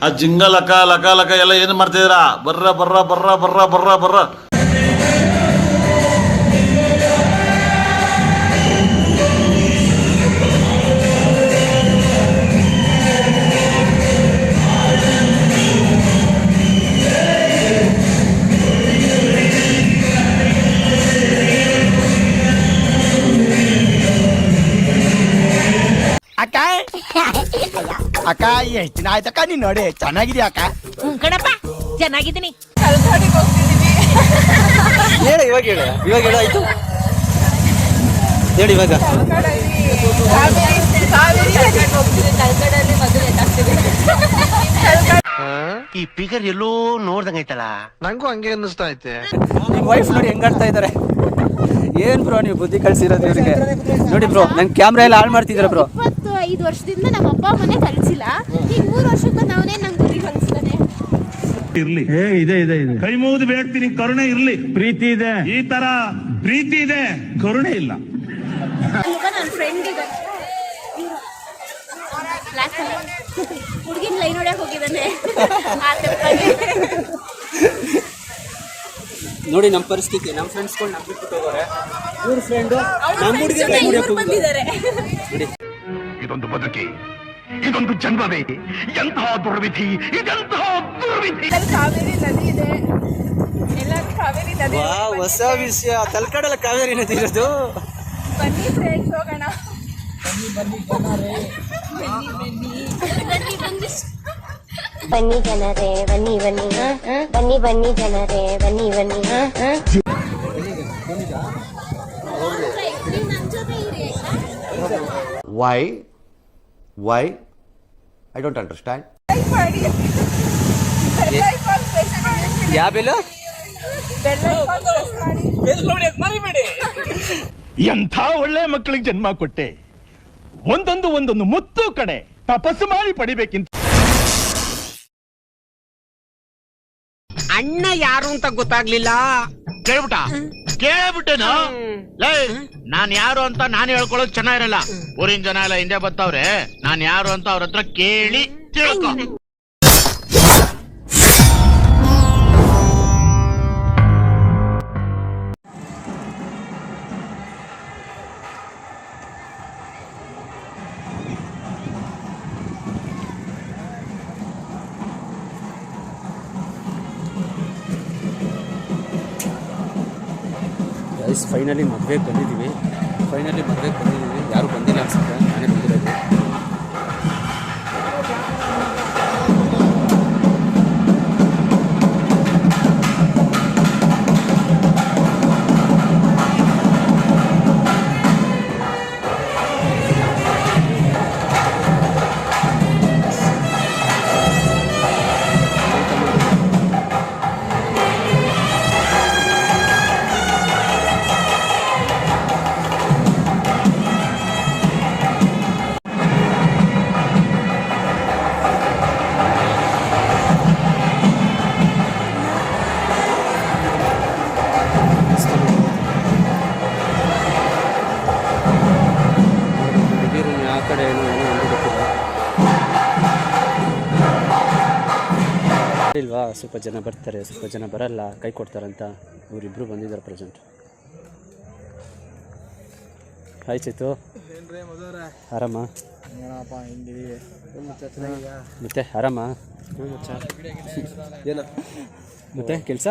ಆ ಜಿಂಗ ಲಕ ಲಕ ಲಕ ಎಲ್ಲ ಏನು ಮಾಡ್ತಿದ್ದೀರಾ? ಬರ್ರ ಬರ್ರ ಬರ್ರ ಬರ್ರ ಬರ್ರ ಬರ್ರ. ಅಕ್ಕ ಅಕ್ಕ ಎಷ್ಟು ದಿನ ಆಯ್ತಕ್ಕ ನೀನ್ ನೋಡಿ ಚೆನ್ನಾಗಿದ್ಯಾ ಅಕ್ಕ? ಕಣಪ್ಪ ಚೆನ್ನಾಗಿದ್ದೀನಿ. ಹೇಳ ಇವಾಗ ಹೇಳ ಆಯ್ತು ಹೇಳಿ ಇವಾಗ. ಈ ಫಿಗರ್ ಎಲ್ಲೋ ನೋಡ್ದಂಗೈತಲ್ಲ, ನಂಗೂ ಹಂಗೆ ಅನ್ನಿಸ್ತಾ ಐತೆ. ನಿಮ್ ವೈಫ್ ನೋಡಿ ಹೆಂಗ್ ಆಡ್ತಾ ಇದಾರೆ. ಏನ್ ಬ್ರೋ ನೀವು ಬುದ್ಧಿ ಕಳ್ಸಿರೋದು ಇವ್ರಿಗೆ? ನೋಡಿ ಬ್ರೋ ನನ್ ಕ್ಯಾಮ್ರಾ ಎಲ್ಲ ಹಾಳು ಮಾಡ್ತಿದ್ರ ಬ್ರೋ. 25 ವರ್ಷದಿಂದ ನಮ್ಮ ಅಪ್ಪ ಅಮ್ಮನೇ ಕಲ್ಸಿಲ್ಲ, ಈಗ 3 ವರ್ಷಕ್ಕೆ ನಾವನೇ ನಂಗೆ ಬುದ್ಧಿ ಕಲಿಸ್ತಾನೆ. ಇರ್ಲಿ ಇದೆ ಕೈ ಮುಗಿದು ಬೇಡ್ತೀನಿ, ಕರುಣೆ ಇರ್ಲಿ. ಪ್ರೀತಿ ಇದೆ, ಈ ತರ ಪ್ರೀತಿ ಇದೆ, ಕರುಣೆ ಇಲ್ಲ. ನನ್ನ ಫ್ರೆಂಡ್ ಇದೆ ಹುಡುಗಿನ ಲೈನ್ ಹೊಡ್ಯಕ್ ಹೋಗಿದ್ದಾನೆ. ನೋಡಿ ನಮ್ಮ ಪರಿಸ್ಥಿತಿ, ನಮ್ಮ ಫ್ರೆಂಡ್ಸ್ಗಳು ನಮ್ ಬಿಟ್ಟು ಹೋಗೋರೆ, ಇವ್ರ ಫ್ರೆಂಡು ನಮ್ಮ ಹುಡುಗಿ ಬಂದಿದ್ದಾರೆ. ಇದೊಂದು ಬದುಕಿ, ಇದೊಂದು ಜನ್ಮವೇ, ಎಂತಹ ದುರ್ವಿಧಿ, ಇದೆಂತಹ ದುರ್ವಿಧಿ. ಕಾವೇರಿ ನದಿ ಇದೆ, ಎಲ್ಲ ಕಾವೇರಿ ನದಿ. ಹೊಸ ವಿಷಯ, ತಲಕಾಡಲ್ಲ ಕಾವೇರಿ ನದಿ ಇರೋದು. ಬನ್ನಿ ಫ್ರೆಂಡ್ಸ್ ಹೋಗೋಣ. ಬನ್ನಿ ಜನರೇ ಬನ್ನಿ ಬನ್ನಿ ಬನ್ನಿ ಬನ್ನಿ ಜನರೇ ಬನ್ನಿ ಬನ್ನಿ. Why? I don't understand. ಯಾವ ಬೆಲ್ಲ? ಎಂಥ ಒಳ್ಳೆ ಮಕ್ಕಳಿಗೆ ಜನ್ಮ ಕೊಟ್ಟೆ. ಒಂದೊಂದು ಮುತ್ತು ಕಡೆ ತಪಸ್ಸು ಮಾಡಿ ಪಡಿಬೇಕಿಂತ. ಅಣ್ಣ ಯಾರು ಅಂತ ಗೊತ್ತಾಗ್ಲಿಲ್ಲ. ಕೇಳ್ಬಿಟ್ಟೇನು? ನಾನ್ ಯಾರು ಅಂತ ನಾನು ಹೇಳ್ಕೊಳ್ಳೋದು ಚೆನ್ನಾಗಿರಲ್ಲ. ಊರಿನ ಜನ ಎಲ್ಲ ಹಿಂದೆ ಬರ್ತಾವ್ರೆ, ನಾನ್ ಯಾರು ಅಂತ ಅವ್ರ ಹತ್ರ ಕೇಳಿ ತಿಳ್ಕೊ. ಫೈನಲಿ ಮದುವೆಗೆ ಬಂದಿದ್ದೀವಿ. ಯಾರು ಬಂದಿಲ್ಲ ಅನ್ಸುತ್ತೆ, ನಾನೇ ಬಂದಿರೋದು. ಇಲ್ವಾ, ಸ್ವಲ್ಪ ಜನ ಬರ್ತಾರೆ, ಸ್ವಲ್ಪ ಜನ ಬರಲ್ಲ, ಕೈ ಕೊಡ್ತಾರಂತ ಇವರಿಬ್ರು ಬಂದಿದ್ದಾರೆ ಪ್ರೆಸೆಂಟ್. ಹಾಯ್ ಚೇತು, ಆರಾಮ? ಮತ್ತೆ ಆರಾಮ? ಮತ್ತೆ ಕೆಲಸ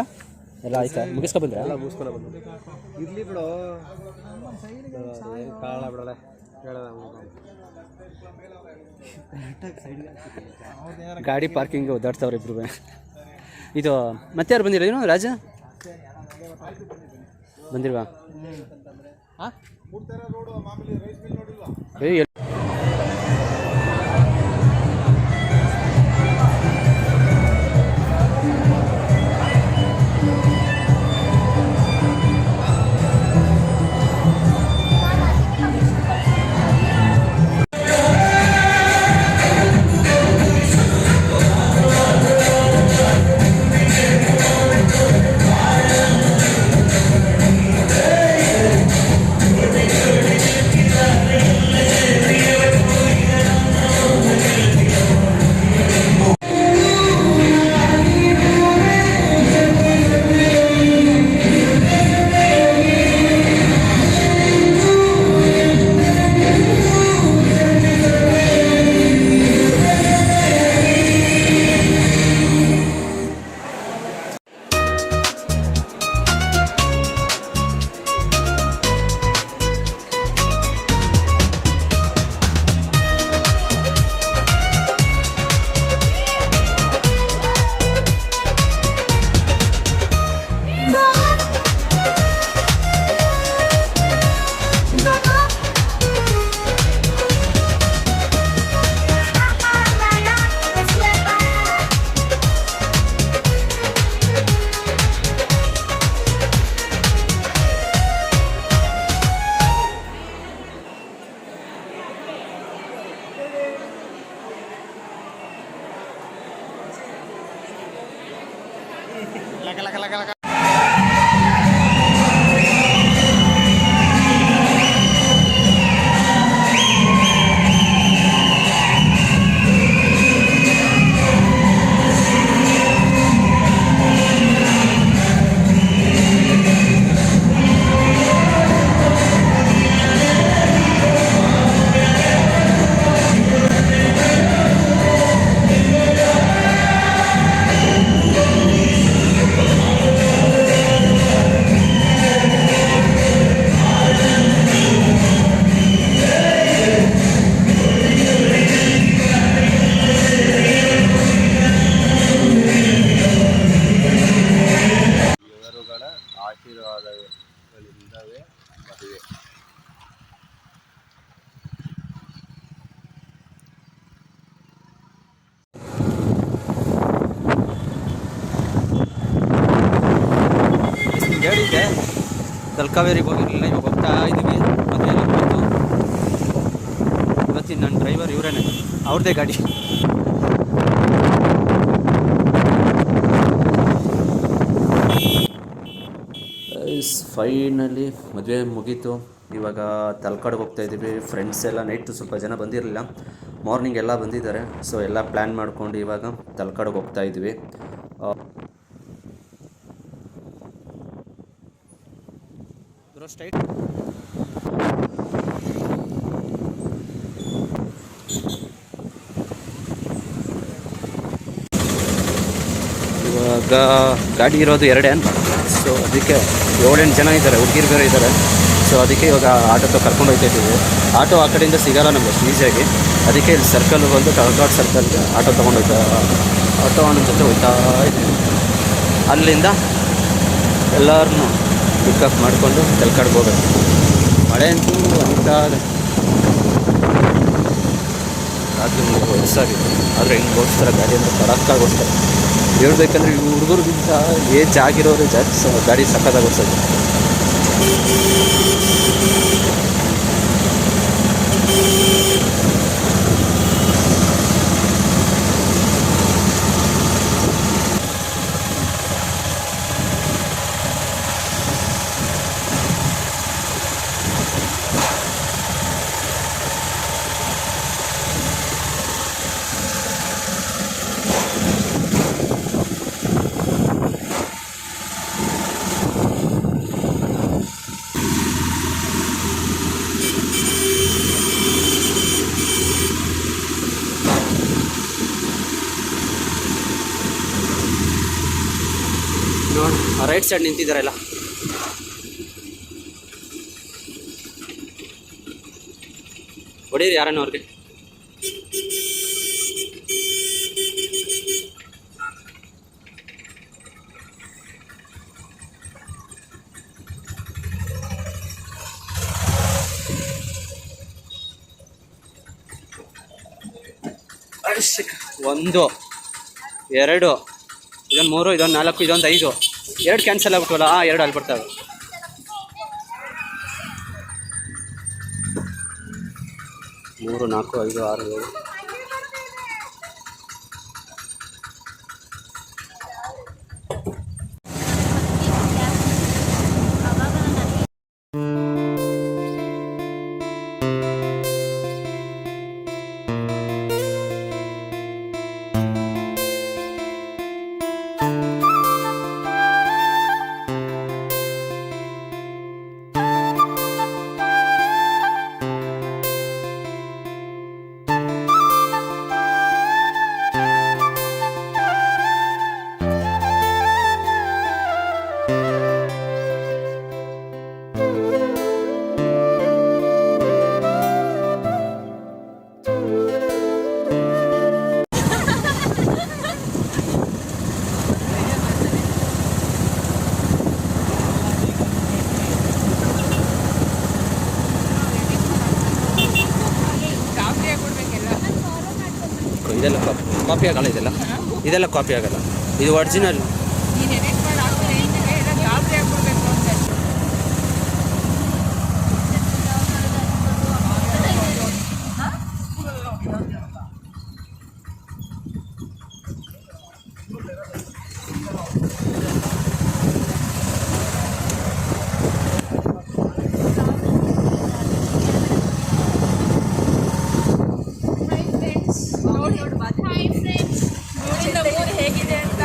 ಎಲ್ಲ ಆಯ್ತಾ? ಮುಗಿಸ್ಕೊ ಬಂದ್ರೆ? ಎಲ್ಲ ಮುಗಿಸ್ಕೊಂಡು ಬಂದು ಇರ್ಲಿ ಬಿಡು, ಕಾಳ ಬಿಡಲ್ಲ ಹೇಳೋದ. ಗಾಡಿ ಪಾರ್ಕಿಂಗ್ ಓದಾಡ್ತಾವ್ರೆ ಇಬ್ರು. ಇದು ಮತ್ತೆ ಯಾರು ಬಂದಿರ? ಏನು ರಾಜ ಬಂದಿಲ್ವಾ? ಇವರುಗಳ ಆಶೀರ್ವಾದಗಳಿಂದವೇ ಮದುವೆ. ಹೇಳಿದ್ದೆ ತಲಕಾವೇರಿಗೆ ಹೋಗಿರಲಿಲ್ಲ, ಇವಾಗ ಹೋಗ್ತಾ ಇದ್ದೀವಿ. ಮದುವೆ ಎಲ್ಲ ಬಂತು. ಇವತ್ತಿನ ನನ್ನ ಡ್ರೈವರ್ ಇವರೇನೆ, ಅವ್ರದ್ದೇ ಗಾಡಿ. ಫೈನಲಿ ಮದುವೆ ಮುಗೀತು. ಇವಾಗ ತಲಕಾಡಿಗೆ ಹೋಗ್ತಾ ಇದ್ದೀವಿ. ಫ್ರೆಂಡ್ಸ್ ಎಲ್ಲ ನೈಟ್ ಸ್ವಲ್ಪ ಜನ ಬಂದಿರಲಿಲ್ಲ, ಮಾರ್ನಿಂಗ್ ಎಲ್ಲ ಬಂದಿದ್ದಾರೆ. ಸೊ ಎಲ್ಲ ಪ್ಲ್ಯಾನ್ ಮಾಡ್ಕೊಂಡು ಇವಾಗ ತಲಕಾಡಿಗೆ ಹೋಗ್ತಾ ಇದ್ವಿ. ಸ್ಟ್ರೈಟ್ ಇವಾಗ ಗಾಡಿ ಇರೋದು 2 ಅಂತ. ಸೊ ಅದಕ್ಕೆ 7-8 ಜನ ಇದ್ದಾರೆ, ಹುಡುಗಿರು ಬೇರೆ ಇದ್ದಾರೆ. ಸೊ ಅದಕ್ಕೆ ಇವಾಗ ಆಟೋతో ಕರ್ಕೊಂಡು ಹೋಗ್ತಾ ಇದ್ದೀವಿ. ಆಟೋ ಆ ಕಡೆಯಿಂದ ಸಿಗೋಲ್ಲ ನಮಗೆ ಅಷ್ಟು ಈಸಿಯಾಗಿ. ಅದಕ್ಕೆ ಇಲ್ಲಿ ಸರ್ಕಲ್ ಬಂದು ತಲಕಾಡು ಸರ್ಕಲ್ಗೆ ಆಟೋ ಆಟೋ ನನ್ನ ಜೊತೆ ಹೋಗ್ತಾ ಇದ್ದೀವಿ. ಅಲ್ಲಿಂದ ಎಲ್ಲರನ್ನೂ ಪಿಕಪ್ ಮಾಡಿಕೊಂಡು ತಲಕಾಡಿಗೆ ಹೋಗೋದು. ಮಳೆ ಅಂತೂ ಅಂತ ರಾತ್ರಿ ವಯಸ್ಸಾಗಿದೆ, ಆದರೆ ಹಿಂಗೆ ಓಡಿಸ್ತಾರೆ ಗಾಡಿ ಅಂದರೆ ಕಡಕ್ಕಾಗಿ ಓಡಿಸ್ತಾರೆ. ಹೇಳ್ಬೇಕಂದ್ರೆ ಈ ಹುಡುಗರಿಗಿಂತ ಏಜ್ ಆಗಿರೋರು ಜಾಸ್ತಿ ಗಾಡಿ ಸಕ್ಕತ್ತಾಗಿ ಓಡಿಸೋದು. ನೋಡಿ ರೈಟ್ ಸೈಡ್ ನಿಂತಿದ್ದಾರಲ್ಲ, ಹೊಡೀರಿ ಯಾರನ್ನ ಅವ್ರಿಗೆ. ಒಂದು 2 ಇದೊಂದು 3 ಇದೊಂದು 4 ಇದೊಂದು 5 2 ಕ್ಯಾನ್ಸಲ್ ಆಗ್ಬಿಟ್ವಲ್ಲ. 2 ಅಲ್ಲಿ ಬರ್ತವೆ. ಮೂರು 4 5 6 7. ಇದೆಲ್ಲ ಕಾಪಿ ಆಗಲ್ಲ, ಇದೆಲ್ಲ ಕಾಪಿ ಆಗಲ್ಲ, ಇದು ಒರಿಜಿನಲ್. ಊರು ಹೇಗಿದೆ ಅಂತ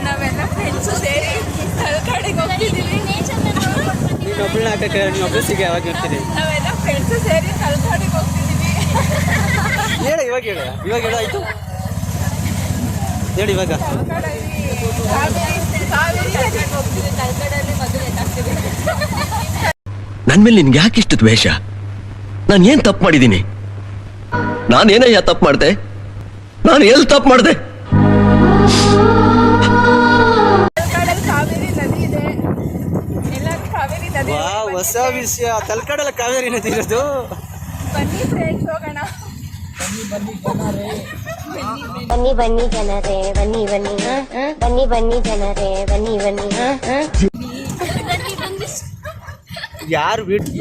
ನಾವೆಲ್ಲ ಫ್ರೆಂಡ್ಸು ಸೇರಿ ಕಡೆಗೆ ಹೋಗ್ತಿದ್ದೀವಿ. ನೀನೊಬ್ಬಳನ್ನ ಹಾಕಕ್ಕೆ ನೀನೊಬ್ಬಳು ಸಿಗಿ ಯಾವಾಗ ಇರ್ತೀನಿ ನಾವೆಲ್ಲ ಫ್ರೆಂಡ್ಸು ಸೇರಿ ಕಡೆಗೆ ಹೋಗ್ತಿದ್ದೀವಿ. ಹೇಳು ಇವಾಗ ಹೇಳು ಆಯಿತು ಹೇಳು ಇವಾಗ. ಕಾವೇರಿ ನದಿಗೆ ಹೋಗ್ತಿದ್ದೀವಿ. ತಲಕಾಡಲ್ಲಿ ಮದುವೆ ಆಗ್ತಿದ್ದೀವಿ. ನನ್ ಮೇಲೆ ನಿನ್ಗೆ ಯಾಕೆ ಇಷ್ಟು ದ್ವೇಷ? ನಾನು ಏನ್ ತಪ್ಪು ಮಾಡಿದ್ದೀನಿ? ನಾನೇನಯ್ಯ ತಪ್ಪು ಮಾಡ್ದೆ? ನಾನು ಎಲ್ಲಿ ತಪ್ಪು ಮಾಡ್ದೆ? ತಲಕಾಡಲ್ಲಿ ಕಾವೇರಿ ನದಿ ಇದೆ. ಎಲ್ಲ ಕಾವೇರಿ ನದಿ ವಾ ಹೊಸ ವಿಷಯ. ತಲಕಾಡಲ್ಲ ಕಾವೇರಿ ನದಿ ಇರೋದು. ಬನ್ನಿ ಫ್ರೆಂಡ್ಸ್ ಹೋಗೋಣ. ಬನ್ನಿ ಬನ್ನಿ ಜನರೇ ಬನ್ನಿ ಬನ್ನಿ ಬನ್ನಿ ಬನ್ನಿ ಜನರೇ ಬನ್ನಿ ಬನ್ನಿ ಯಾರು ಬಿಟ್ಟು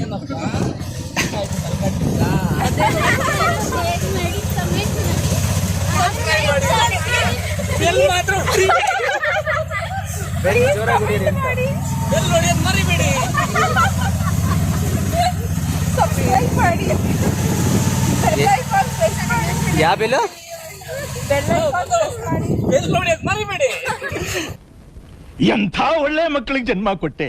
ಯಾವ ಬೆಲ್ಲ ಎಂಥ ಒಳ್ಳೆ ಮಕ್ಕಳಿಗೆ ಜನ್ಮ ಕೊಟ್ಟೆ.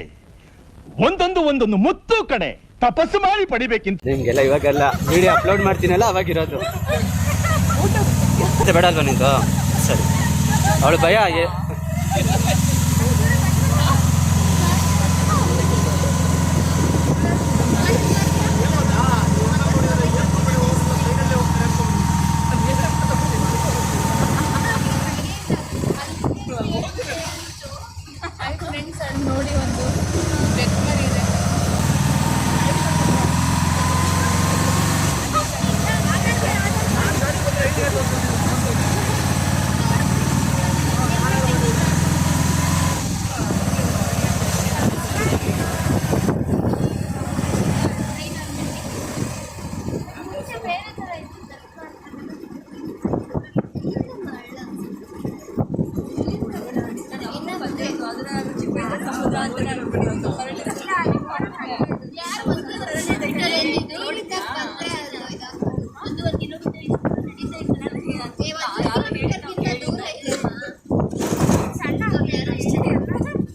ಒಂದೊಂದು ಮುತ್ತು ಕಡೆ ತಪಸ್ಸು ಮಾಡಿ ಪಡಿಬೇಕಿಂತ. ನಿಮ್ಗೆಲ್ಲ ಇವಾಗೆಲ್ಲ ವಿಡಿಯೋ ಅಪ್ಲೋಡ್ ಮಾಡ್ತೀನಲ್ಲ ಅವಾಗಿರೋದು. ಮತ್ತೆ ಬೇಡ ಅಲ್ವಾ ನಿಂದು? ಸರಿ ಅವಳು ಭಯ ನೋಡಿ ಒಂದು ಬೆಕ್ಕರಿ ಇದೆ.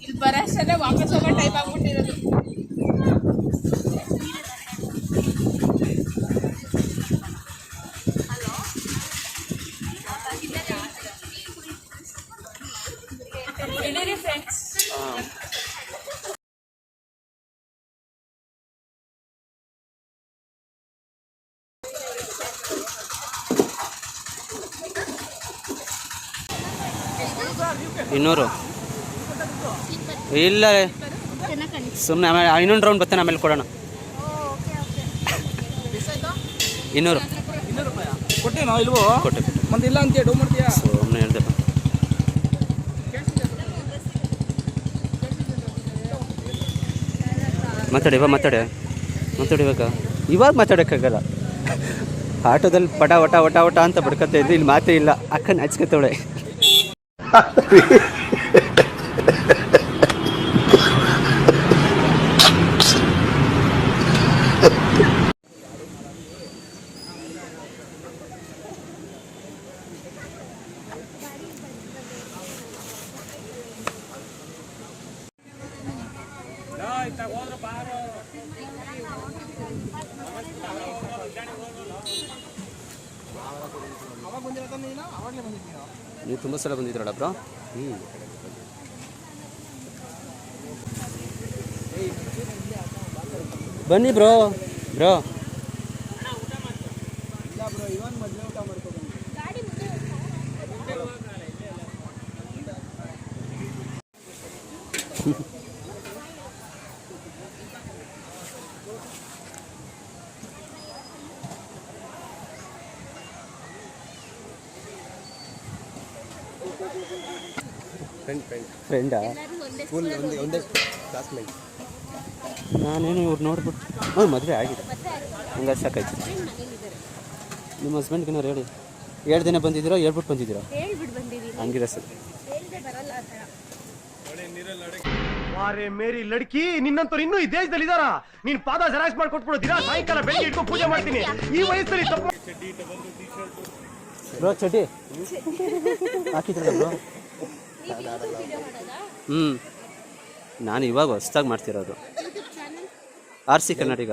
ಇಲ್ಲಿ ಬರೋಷ್ಟೇ ವಾಪಸ್ ಹೋಗೋ ಟೈಪ್ ಆಗ್ಬಿಟ್ಟಿರೋದು. ಇಡೀರಿ ಫ್ರೆಂಡ್ಸ್. ಇನ್ನೂರು ಇಲ್ಲ ಸುಮ್ಮನೆ ಆಮೇಲೆ ಇನ್ನೊಂದು ರೌಂಡ್ ಬರ್ತಾನೆ ಆಮೇಲೆ ಕೊಡೋಣ. 200 ಕೊಟ್ಟೆ ನಾವು ಇಲ್ವೋ ಕೊಟ್ಟೆ ಮತ್ತೆ ಇಲ್ಲ ಅಂತ ಡೌ ಮಾಡ್ತೀಯಾ? ಸುಮ್ಮನೆ ಹೇಳ್ದಪ್ಪ. ಮಾತಾಡಿ ಇವಾಗ ಮಾತಾಡೋಕ್ಕಾಗಲ್ಲ. ಆಟೋದಲ್ಲಿ ಪಟ ಒಟ ಅಂತ ಬಡ್ಕೊತಾ ಇದ್ದು ಇಲ್ಲಿ ಮಾತೇ ಇಲ್ಲ. ಅಕ್ಕನ ಹಚ್ಕೊತಾವಳೆ. ನೀವು ತುಂಬ ಸಲ ಬಂದಿದ್ರಲ್ಲ ಬ್ರೋ. ಬನ್ನಿ ಬ್ರೋ. ಫ್ರೆಂಡಾ? ಒಂದೇ ಕ್ಲಾಸ್ಮೇಟ್. ನಾನೇನು ಇವ್ರು ನೋಡ್ಬಿಟ್ಟು ಮದುವೆ ಆಗಿದೆ ಹಂಗೆ ಸಾಕಾಯ್ತು. ನಿಮ್ಮ ಹಸ್ಬೆಂಡ್ಗೇನಾರು ಹೇಳಿ. 2 ದಿನ ಬಂದಿದ್ದೀರೋ ಹೇಳ್ಬಿಟ್ಟು ಬಂದಿದ್ದೀರೋ? ಹಂಗಿರ ಸರ್. ವಾರೇ ಮೇರಿ ಲಡ್ಕಿ, ನಿನ್ನಂತವ್ರು ಇನ್ನೂ ಈ ದೇಶದಲ್ಲಿ ಇದಾರ? ನೀನ್ ಪಾದ ಜೆರಾಕ್ಸ್ ಮಾಡಿ ಕೊಟ್ಬಿಡು. ದಿನ ಸಾಯಂಕಾಲ ಬೆಳಿಗ್ಗೆ ಇಟ್ಕೊಂಡು ಪೂಜೆ ಮಾಡ್ತೀನಿ. ಈ ವಯಸ್ಸಲ್ಲಿ ತಪ್ಪು ಬ್ರೋ ಚಟಿ ಹಾಕಿದ್ರಲ್ಲ ಬ್ರೋ. ನಾನು ಇವಾಗ ಹೊಸ್ದಾಗಿ ಮಾಡ್ತಿರೋದು. RC ಕನ್ನಡಿಗ.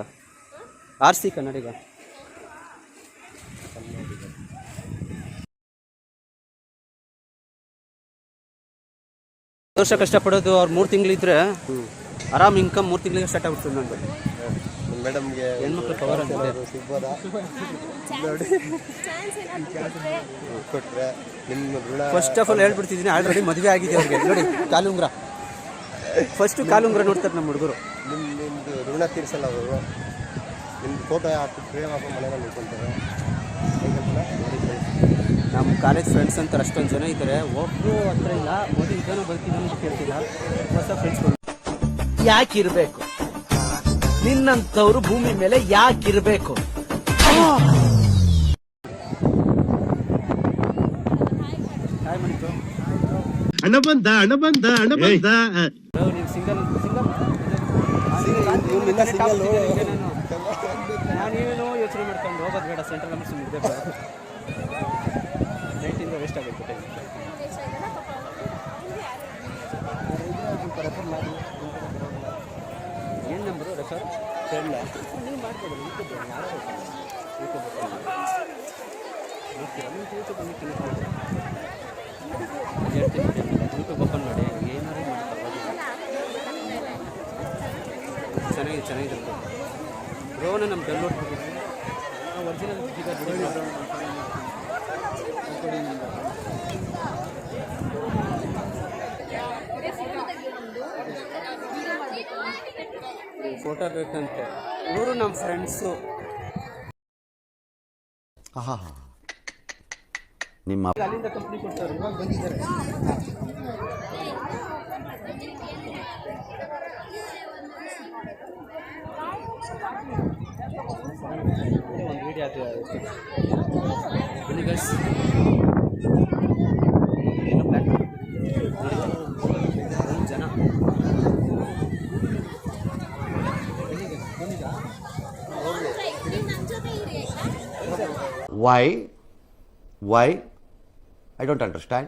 ವರ್ಷ ಕಷ್ಟಪಡೋದು ಅವ್ರು 3 ತಿಂಗಳಿದ್ರೆ ಆರಾಮ್ ಇನ್ಕಮ್ 3 ತಿಂಗಳಿಗೆ ಸ್ಟಾರ್ಟ್ ಆಗ್ಬಿಡ್ತದೆ ನಂದು. ಮೇಡಮ್ಗೆ ಹೆಣ್ಮಕ್ಳು ಪವರ್ ಅಂತಿದೆ. ಸಿಗ್ಬೋದಾ ನೋಡಿ ಕೊಟ್ರೆ ನಿಮ್ಮ ಋಣ. ಫಸ್ಟ್ ಆಫ್ ಆಲ್ ಹೇಳ್ಬಿಡ್ತಿದ್ದೀನಿ, ಆಲ್ರೆಡಿ ಮದುವೆ ಆಗಿದೆ ಅವ್ರಿಗೆ. ನೋಡಿ ಕಾಲುಂಗ್ರ, ಫಸ್ಟು ಕಾಲುಂಗ್ರ ನೋಡ್ತಾರೆ ನಮ್ಮ ಹುಡುಗರು. ನಿಮ್ಮದು ಋಣ ತೀರಿಸಲ್ಲ ಅವರು. ನಿಮ್ದು ಫೋಟೋ ಹಾಕಿ ಫ್ರೇಮ್ ಹಾಕೋ ಮನೆಯಲ್ಲಿ ನಿಂತ್ಕೊಂತಾರೆ. ನಮ್ಮ ಕಾಲೇಜ್ ಫ್ರೆಂಡ್ಸ್ ಅಂತಾರೆ ಅಷ್ಟೊಂದು ಜನ ಇದ್ದಾರೆ. ಒಬ್ಬರು ಹತ್ರ ಇಲ್ಲ, ಮೋದಿ ಇದನ್ನು ಬರ್ತೀನಿ ಅಂತ ಕೇಳ್ತಿಲ್ಲ. ಹೊಸ ಫ್ರೆಂಡ್ಸ್ಗಳು ಯಾಕಿರ್ಬೇಕು ನಿನ್ನಂತವ್ರು ಭೂಮಿ ಮೇಲೆ ಯಾಕಿರ್ಬೇಕು? ಹಣ ಬಂದ ನೀವು ಸಿಂಗಲ್ ನಾನೇನೋ ಯೋಚನೆ ಮಾಡ್ಕೊಂಡು ಹೋಗೋದು ಬೇಡ. ಸೆಂಟ್ರಲ್ ಗವರ್ಮೆಂಟ್ ಮುಗ್ದೆ ಬೇಡ. 19 ವೇಸ್ಟ್ ಆಗುತ್ತೆ. ಏನು ನಂಬರು ರೆಫರ್ ನೀವು ಮಾಡ್ಬೋದು. ಯೂಟ್ಯೂಬ್ ಓಪನ್ ಮಾಡಿ ಏನಾದ್ರು ಚೆನ್ನಾಗಿದೆ ರೋನ ನಮ್ಮ ಡೌನ್ಲೋಡ್ ಒರಿಜಿನಲ್ ಫೋಟೋ ಬೇಕಂತೆ. ಇವರು ನಮ್ಮ ಫ್ರೆಂಡ್ಸು. ನಿಮ್ಮ ಅಲ್ಲಿಂದ ಕಂಪ್ನಿ ಕೊಡ್ತಾರೆ. ಇವಾಗ ಬಂದಿದ್ದಾರೆ. ಒಂದು ವಿಡಿಯೋ ಅದು ಬನ್ನಿ ಗೈಸ್. ಏನೋ ಪ್ಲ್ಯಾನ್ ಜನ why I don't understand.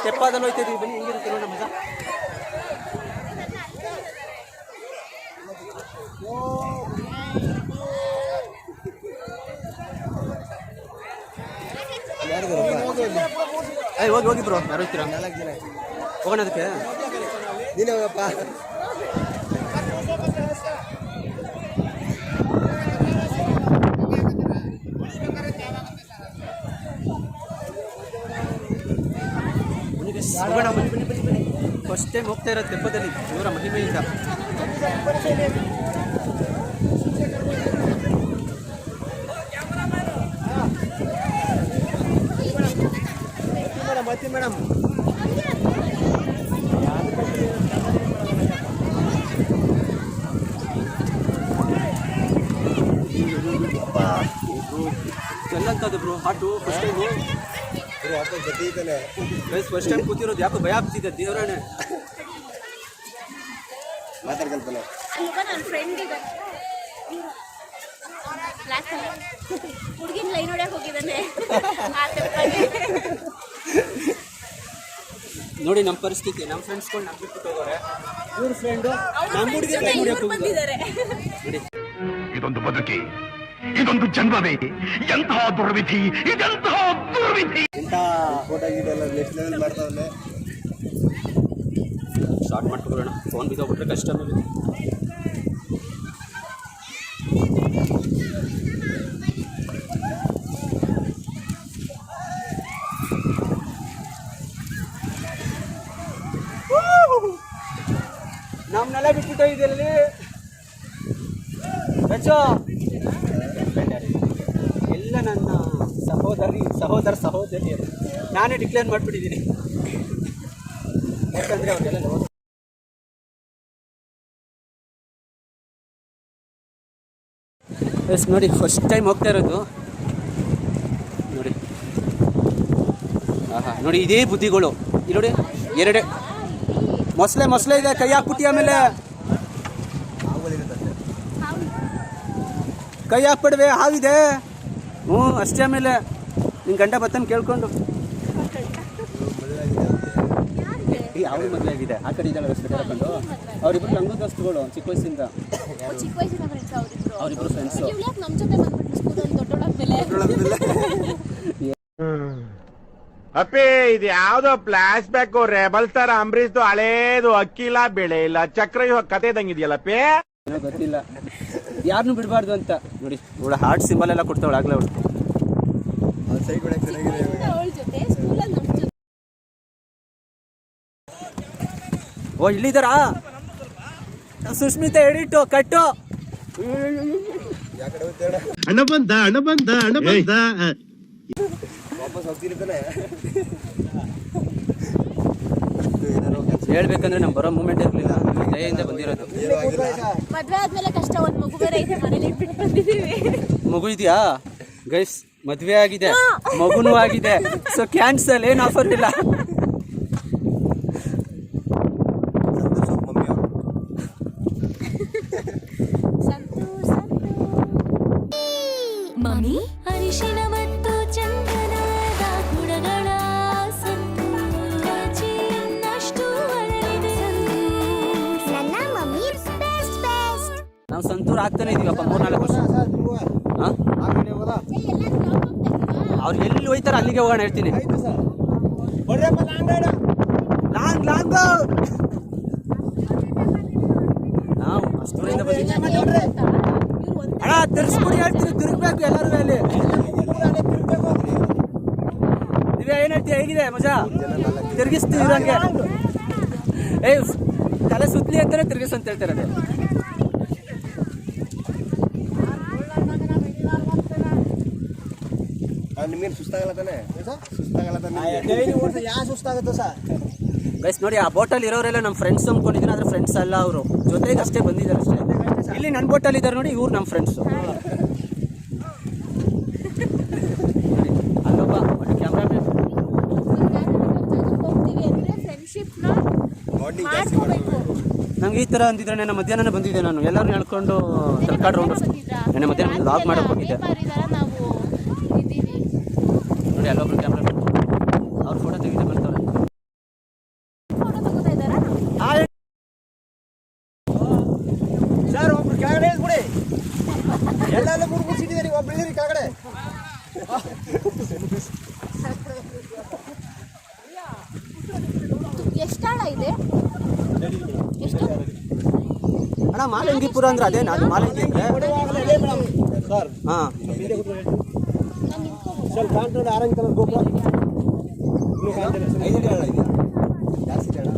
ತೆಪ್ಪಾದಲ್ಲಿ ಹೋಯ್ತಿದ್ದೀವಿ. ಬನ್ನಿ ಹೆಂಗಿರುತ್ತೆ ನೋಡೋಣ ಮಜಾ. ಹೋಗಿ ಬ್ರೋ, ಯಾರು ಹೋಗ್ತೀರಾ? 4 ಜನ ಹೋಗೋಣ ಅದಕ್ಕೆ. ನೀನೇ ಹೋಗಪ್ಪ. ಹೋಗೋಣ ಬನ್ನಿ. ಫಸ್ಟ್ ಟೈಮ್ ಹೋಗ್ತಾ ಇರೋದು ತೆಪ್ಪದಲ್ಲಿ ಇವರ ಮಹಿಮೆಯಿಂದ. ಮೇಡಮ್ ಎಲ್ಲಂತದ್ದು ಬ್ರೋ ಹಾಟು. ಫಸ್ಟ್ ಟೈಮು ಜೊತೆ ಇದ್ದಾನೆ. ಫಸ್ಟ್ ಟೈಮ್ ಕೂತಿರೋದು ಯಾಕೋ ಭಯ ಆಗ್ತಿದೆ. ದೇವರಾಣೆ ಮಾತಾಡ್ಕಲ್ಪನೆ. ನನ್ನ ಫ್ರೆಂಡ್ ಹುಡುಗಿನ ಲೈನ್ ಹೊಡ್ಯಕ್ಕೆ ಹೋಗಿದ್ದಾನೆ. ನೋಡಿ ನಮ್ಮ ಪರಿಸ್ಥಿತಿ. ನಮ್ಮ ಫ್ರೆಂಡ್ಸ್ಗಳು ನಮ್ಮ ಬಿಟ್ಟು ಹೋಗೋರೆ. ಇವ್ರ ಫ್ರೆಂಡು ನಮ್ಮ ಹುಡುಗಿ ಲೈನ್ ಹೊಡ್ಯಕ್ಕೆ ಹೋಗಿದ್ದಾರೆ. ಇದೊಂದು ಬದುಕಿ, ಇದೊಂದು ಜನ್ಮವೇ, ಎಂತಹ ದುರ್ವಿಧಿ, ಇದೆಂತಹ ದುರ್ವಿಧಿ. ಇಂಥ ಫೋಟೋ ಗೀಡೆಲ್ಲ ನೆಕ್ಸ್ಟ್ ಲೆವೆಲ್ ಮಾಡ್ತಾವಲ್ಲೇ. ಸ್ಟಾರ್ಟ್ ಮಾಡ್ಕೊಬಿಡೋಣ. ಫೋನ್ ಬಿದ್ದೋಗ್ಬಿಟ್ರೆ ಕಷ್ಟ ನಮಗೆ. ನಮ್ಮನ್ನೆಲ್ಲ ಬಿಟ್ಬಿಟ್ಟು ಇದೆಯಲ್ಲಿ ಎಲ್ಲ ನನ್ನ ಸಹೋದರಿಯರು ನಾನೇ ಡಿಕ್ಲೇರ್ ಮಾಡಿಬಿಟ್ಟಿದ್ದೀನಿ. ಯಾಕಂದರೆ ಅವ್ರಿಗೆಲ್ಲ ಎಸ್ ನೋಡಿ ಫಸ್ಟ್ ಟೈಮ್ ಹೋಗ್ತಾ ಇರೋದು ನೋಡಿ. ಆಹಾ ನೋಡಿ ಇದೇ ಬುದ್ಧಿಗಳು ಇಲ್ಲಿ ನೋಡಿ. ಎರಡೇ ಮೊಸಳೆ ಇದೆ, ಕೈ ಹಾಕ್ಬಿಟ್ಟಿ ಆಮೇಲೆ ಕೈ ಹಾಕ್ಬಿಡ್ವೆ, ಹಾವಿದೆ. ಹ್ಞೂ ಅಷ್ಟೇ. ಆಮೇಲೆ ನಿನ್ನ ಗಂಡ ಬತ್ತನ್ ಕೇಳ್ಕೊಂಡು ಯಾವ ಮದುವೆ ಆಗಿದೆ ಆ ಕಡೆ ಇದ್ದಾಳೆ ರಸ್ತೆ ಹಾಕೊಂಡು. ಅವರಿಬ್ರು ಲಂಗ ದೋಸ್ತುಗಳು ಚಿಕ್ಕ ವಯಸ್ಸಿಂದ. ಅವರಿಬ್ರು ಫ್ರೆಂಡ್ಸು. ನಮ್ಮ ಜೊತೆ ಬಂದ್ಬಿಟ್ಟು ಸ್ಕೂಲಲ್ಲಿ ದೊಡ್ಡೋಳಾದ್ಮೇಲೆ ಅಪ್ಪಿ ಇದು ಯಾವ್ದೋ ಫ್ಲಾಶ್ ಬ್ಯಾಕ್ ರೆಬಲ್ ತರ ಅಂಬರೀಶ್ದು ಹಳೇದು ಅಕ್ಕಿಲ್ಲ ಬೆಳೆ ಇಲ್ಲ ಚಕ್ರ ಕತೆ ಇದಂಗಿದೆಯಲ್ಲಪ್ಪಿ. ಏನೋ ಗೊತ್ತಿಲ್ಲ, ಯಾರನ್ನೂ ಬಿಡಬಾರ್ದು ಅಂತ ನೋಡಿ. ಇವಳ ಹಾರ್ಟ್ ಸಿಂಬಲ್ ಎಲ್ಲ ಕೊಡ್ತಾವಳು ಆಗ್ಲೇ ಅವಳು. ಅವಳ ಜೊತೆ ಸ್ಕೂಲಲ್ಲಿ ನಮ್ಮ ಜೊತೆ. ಓ ಇಲ್ಲಿದ್ದಾರಾ ಸುಸ್ಮಿತಾ? ಎಡಿಟು ಕಟ್ಟು. ಅಣ್ಣ ಬಂದ ವಾಪಸ್ ಹೋಗ್ತಿರ್ತಾನೆ. ಹೇಳ್ಬೇಕಂದ್ರೆ ನಮ್ ಬರೋ ಮೂಮೆಂಟ್ ಇರಲಿಲ್ಲ, ದಯೆಯಿಂದ ಬಂದಿರೋದು. ಮದ್ವೆ ಆದ್ಮೇಲೆ ಕಷ್ಟ. ಒಂದ್ ಮಗು ಬೇರೆ ಐತೆ ಮನೇಲಿ ಇಟ್ಬಿಟ್ಟು ಬಂದಿದೀವಿ. ಮಗು ಇದೆಯಾ ಗೈಸ್? ಮದ್ವೆ ಆಗಿದೆ, ಮಗುನೂ ಆಗಿದೆ. ಸೊ ಕ್ಯಾನ್ಸಲ್, ಏನು ಆಫರ್ ಇಲ್ಲ. ಮಮ್ಮಿ ಅರಿಶಿನ ಮತ್ತು ಚಂದನದ ಗುಣಗಳ ನಷ್ಟು ನನ್ನ ಮಮ್ಮಿ ಬೆಸ್ಟ್. ನಾವು ಸಂತೂರ್ ಆಗ್ತಾನೆ ಇದೀವಪ್ಪ 3-4 ವರ್ಷ. ಅವ್ರು ಎಲ್ಲಿ ಹೋಯ್ತಾರ ಅಲ್ಲಿಗೆ ಹೋಗೋಣ ಹೇಳ್ತೀನಿ. ಲಾಂಗ್ ನಾವು ಅಷ್ಟೂರಿಂದ ಬಂದಿದ್ದೀವಿ. ಅಣ್ಣ ತಿರ್ಸ್ಬಿಡಿ ಹೇಳ್ತೀನಿ, ತಿರುಗ್ಬೇಕು ಎಲ್ಲರೂ. ಅಲ್ಲಿ ನೀವೇ ಏನ್ ಹೇಳ್ತೀವಿ? ಹೇಗಿದೆ ಮಜಾ? ತಿರ್ಗಿಸ್ತೀವಿ ಇರಂಗೆ. ತಲೆ ಸುತ್ತಲಿ ಅಂತಾನೆ ತಿರ್ಗಿಸ್ ಅಂತ ಹೇಳ್ತಾರೆ. ಅದೇ ನಿಮ್ಗೇನು ಸುಸ್ತಾಗಲ್ಲ ತಾನೆ? ಸುಸ್ತಾಗುತ್ತೆ ಸರ್. ಗೈಸ್ ನೋಡಿ, ಆ ಬೋಟಲ್ಲಿ ಇರೋರೆಲ್ಲ ನಮ್ಮ ಫ್ರೆಂಡ್ಸ್ ಅಂದ್ಕೊಂಡಿದ್ದೀನಿ, ಆದರೆ ಫ್ರೆಂಡ್ಸ್ ಅಲ್ಲ. ಅವರು ಜೊತೆಗೆ ಅಷ್ಟೇ ಬಂದಿದ್ದಾರೆ ಅಷ್ಟೇ. ಇಲ್ಲಿ ನನ್ನ ಬೋಟಲ್ಲಿ ಇದ್ದಾರೆ ನೋಡಿ, ಇವ್ರು ನಮ್ಮ ಫ್ರೆಂಡ್ಸು. ಅಲ್ಲೊಬ್ಬ ಕ್ಯಾಮ್ರಾಮನ್. ಹೋಗ್ತೀವಿ ಅಂದ್ರೆ ಫ್ರೆಂಡ್ಶಿಪ್ನ ಮಾಡ್ಕೋಬೇಕು. ನಂಗೆ ಈ ಥರ ಅಂದಿದ್ರೆ ನನ್ನ ಮಧ್ಯಾಹ್ನ ಬಂದಿದ್ದೆ ನಾನು. ಎಲ್ಲರೂ ಹೇಳ್ಕೊಂಡು ತರ್ಕಾಡ್ ರೌಂಡ್ ನನ್ನ ಮಧ್ಯಾಹ್ನ ಲಾಗ್ ಮಾಡಕ್ಕೆ ಹೋಗಿದ್ದೆ ನಾವು ಇದ್ದೀವಿ ನೋಡಿ. ಅಲ್ಲೊಬ್ರು ಕ್ಯಾಮ್ರಾಮನ್, ಅವ್ರ ಫೋಟೋ ತೆಗಿತಾ ಬರ್ತಾರೆ. ಫೋಟೋ ತಗೋತಾ ಇದ್ದಾರಾ? ಸರ್ ಒಬ್ರು ಕೆಳಗಡೆ ಇದ್ಬಿಡಿ. ಎಲ್ಲೆಲ್ಲ ಮುರ್ಗುಸಿಟ್ಟಿದ್ದೀರಿ, ಒಬ್ರು ಇದ್ದೀರಿ ಕೆಳಗಡೆ. ಎಷ್ಟಾಳ ಇದೆ? ಎಷ್ಟು? ಅಣ್ಣ ಮಾಲಿಂಗಿಪುರ ಅಂದ್ರೆ ಅದೇನಾ? ಅದು ಮಾಲಿಂಗಿ ಅಂದ್ರೆ ಸರ್ ಹಾಂ. ಸ್ವಲ್ಪ ಕಾಣ್ತದೆ ಆರೆಂಜ್ ಕಲರ್ ಗೋಪುರ. 5 ಅಡಿ ಅಲ್ಲ ಇದೆ, ಜಾಸ್ತಿ ಅಲ್ಲ.